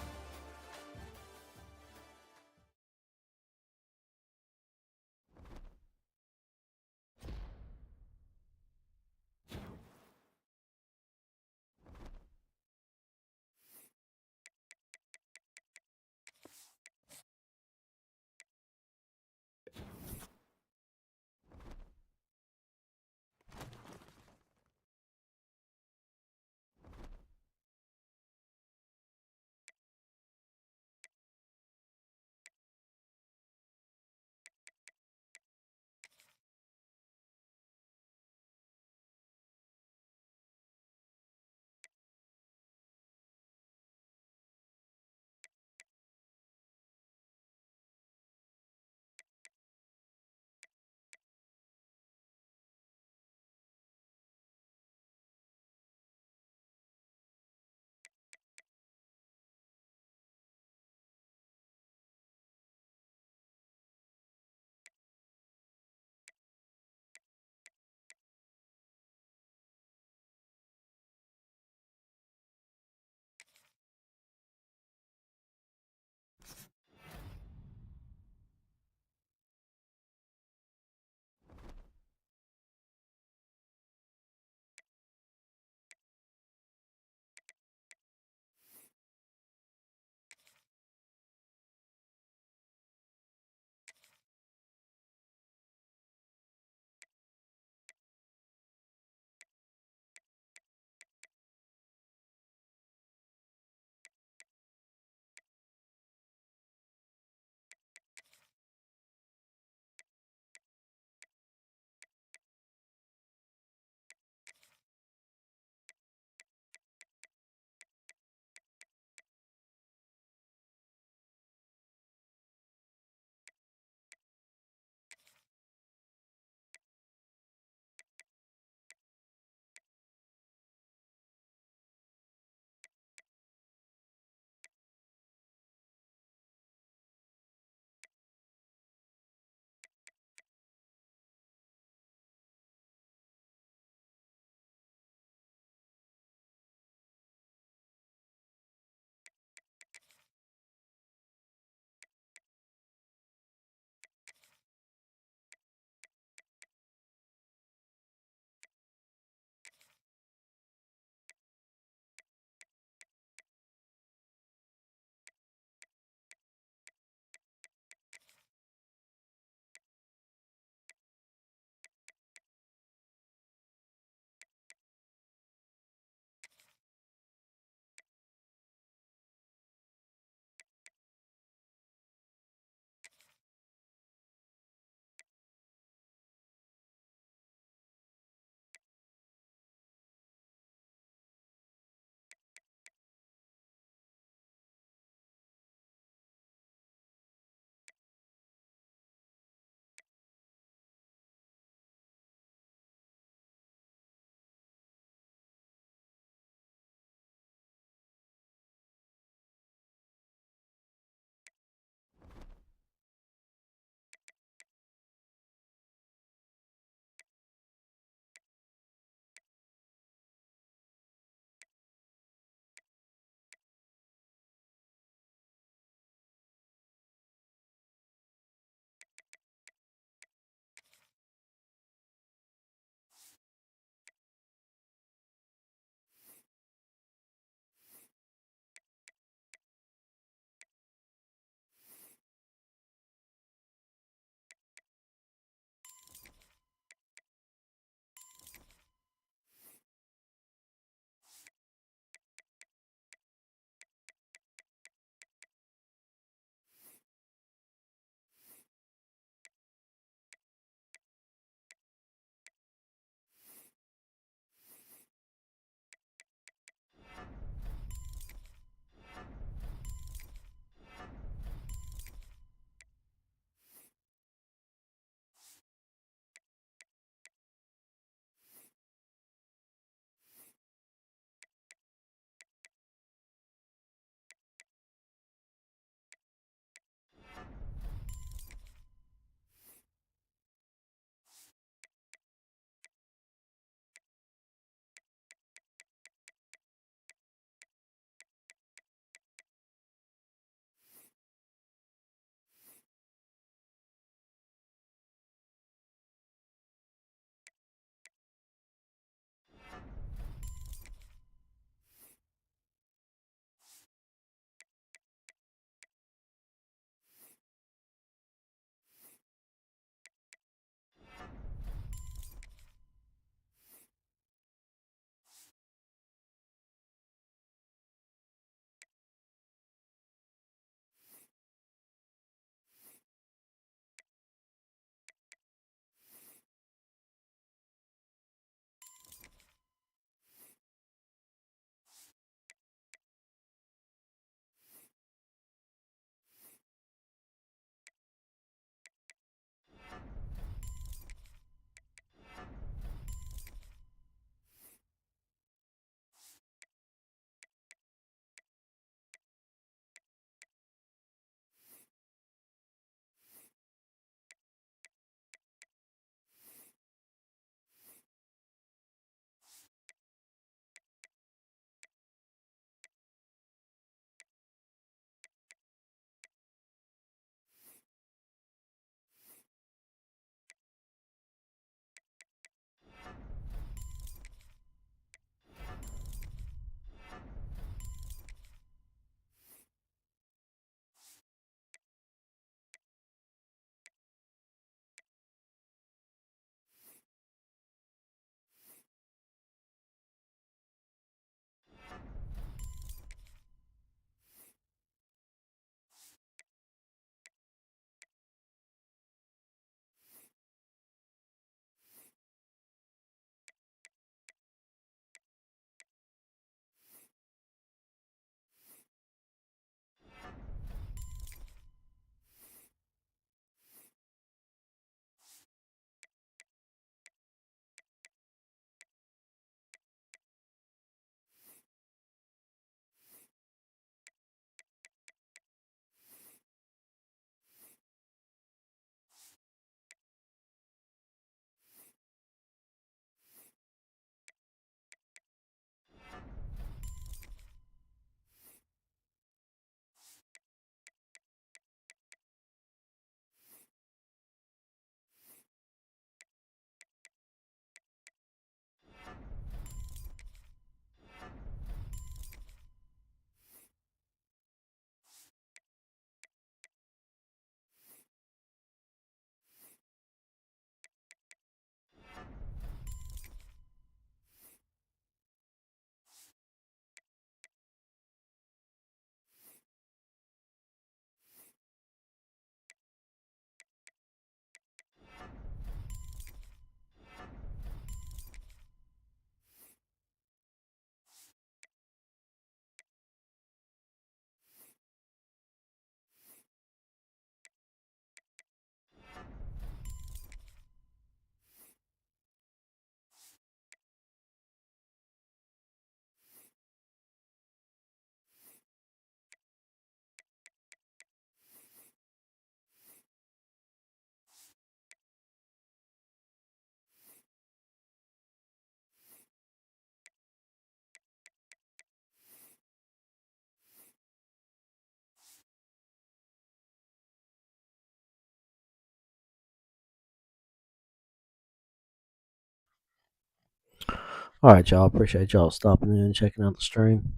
All right, y'all. Appreciate y'all stopping in and checking out the stream.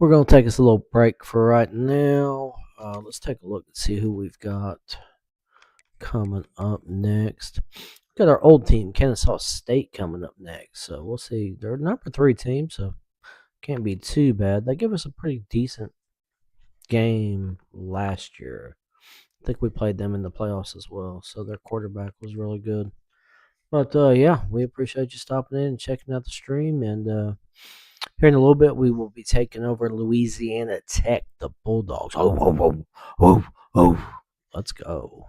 We're going to take us a little break for right now. Let's take a look and see who we've got coming up next. We've got our old team, Kennesaw State, coming up next. So we'll see. They're number 3 team, so can't be too bad. They give us a pretty decent game last year. I think we played them in the playoffs as well, so their quarterback was really good. But, yeah, we appreciate you stopping in and checking out the stream. And here in a little bit, we will be taking over Louisiana Tech, the Bulldogs. Oh, oh, oh, oh, oh. Let's go.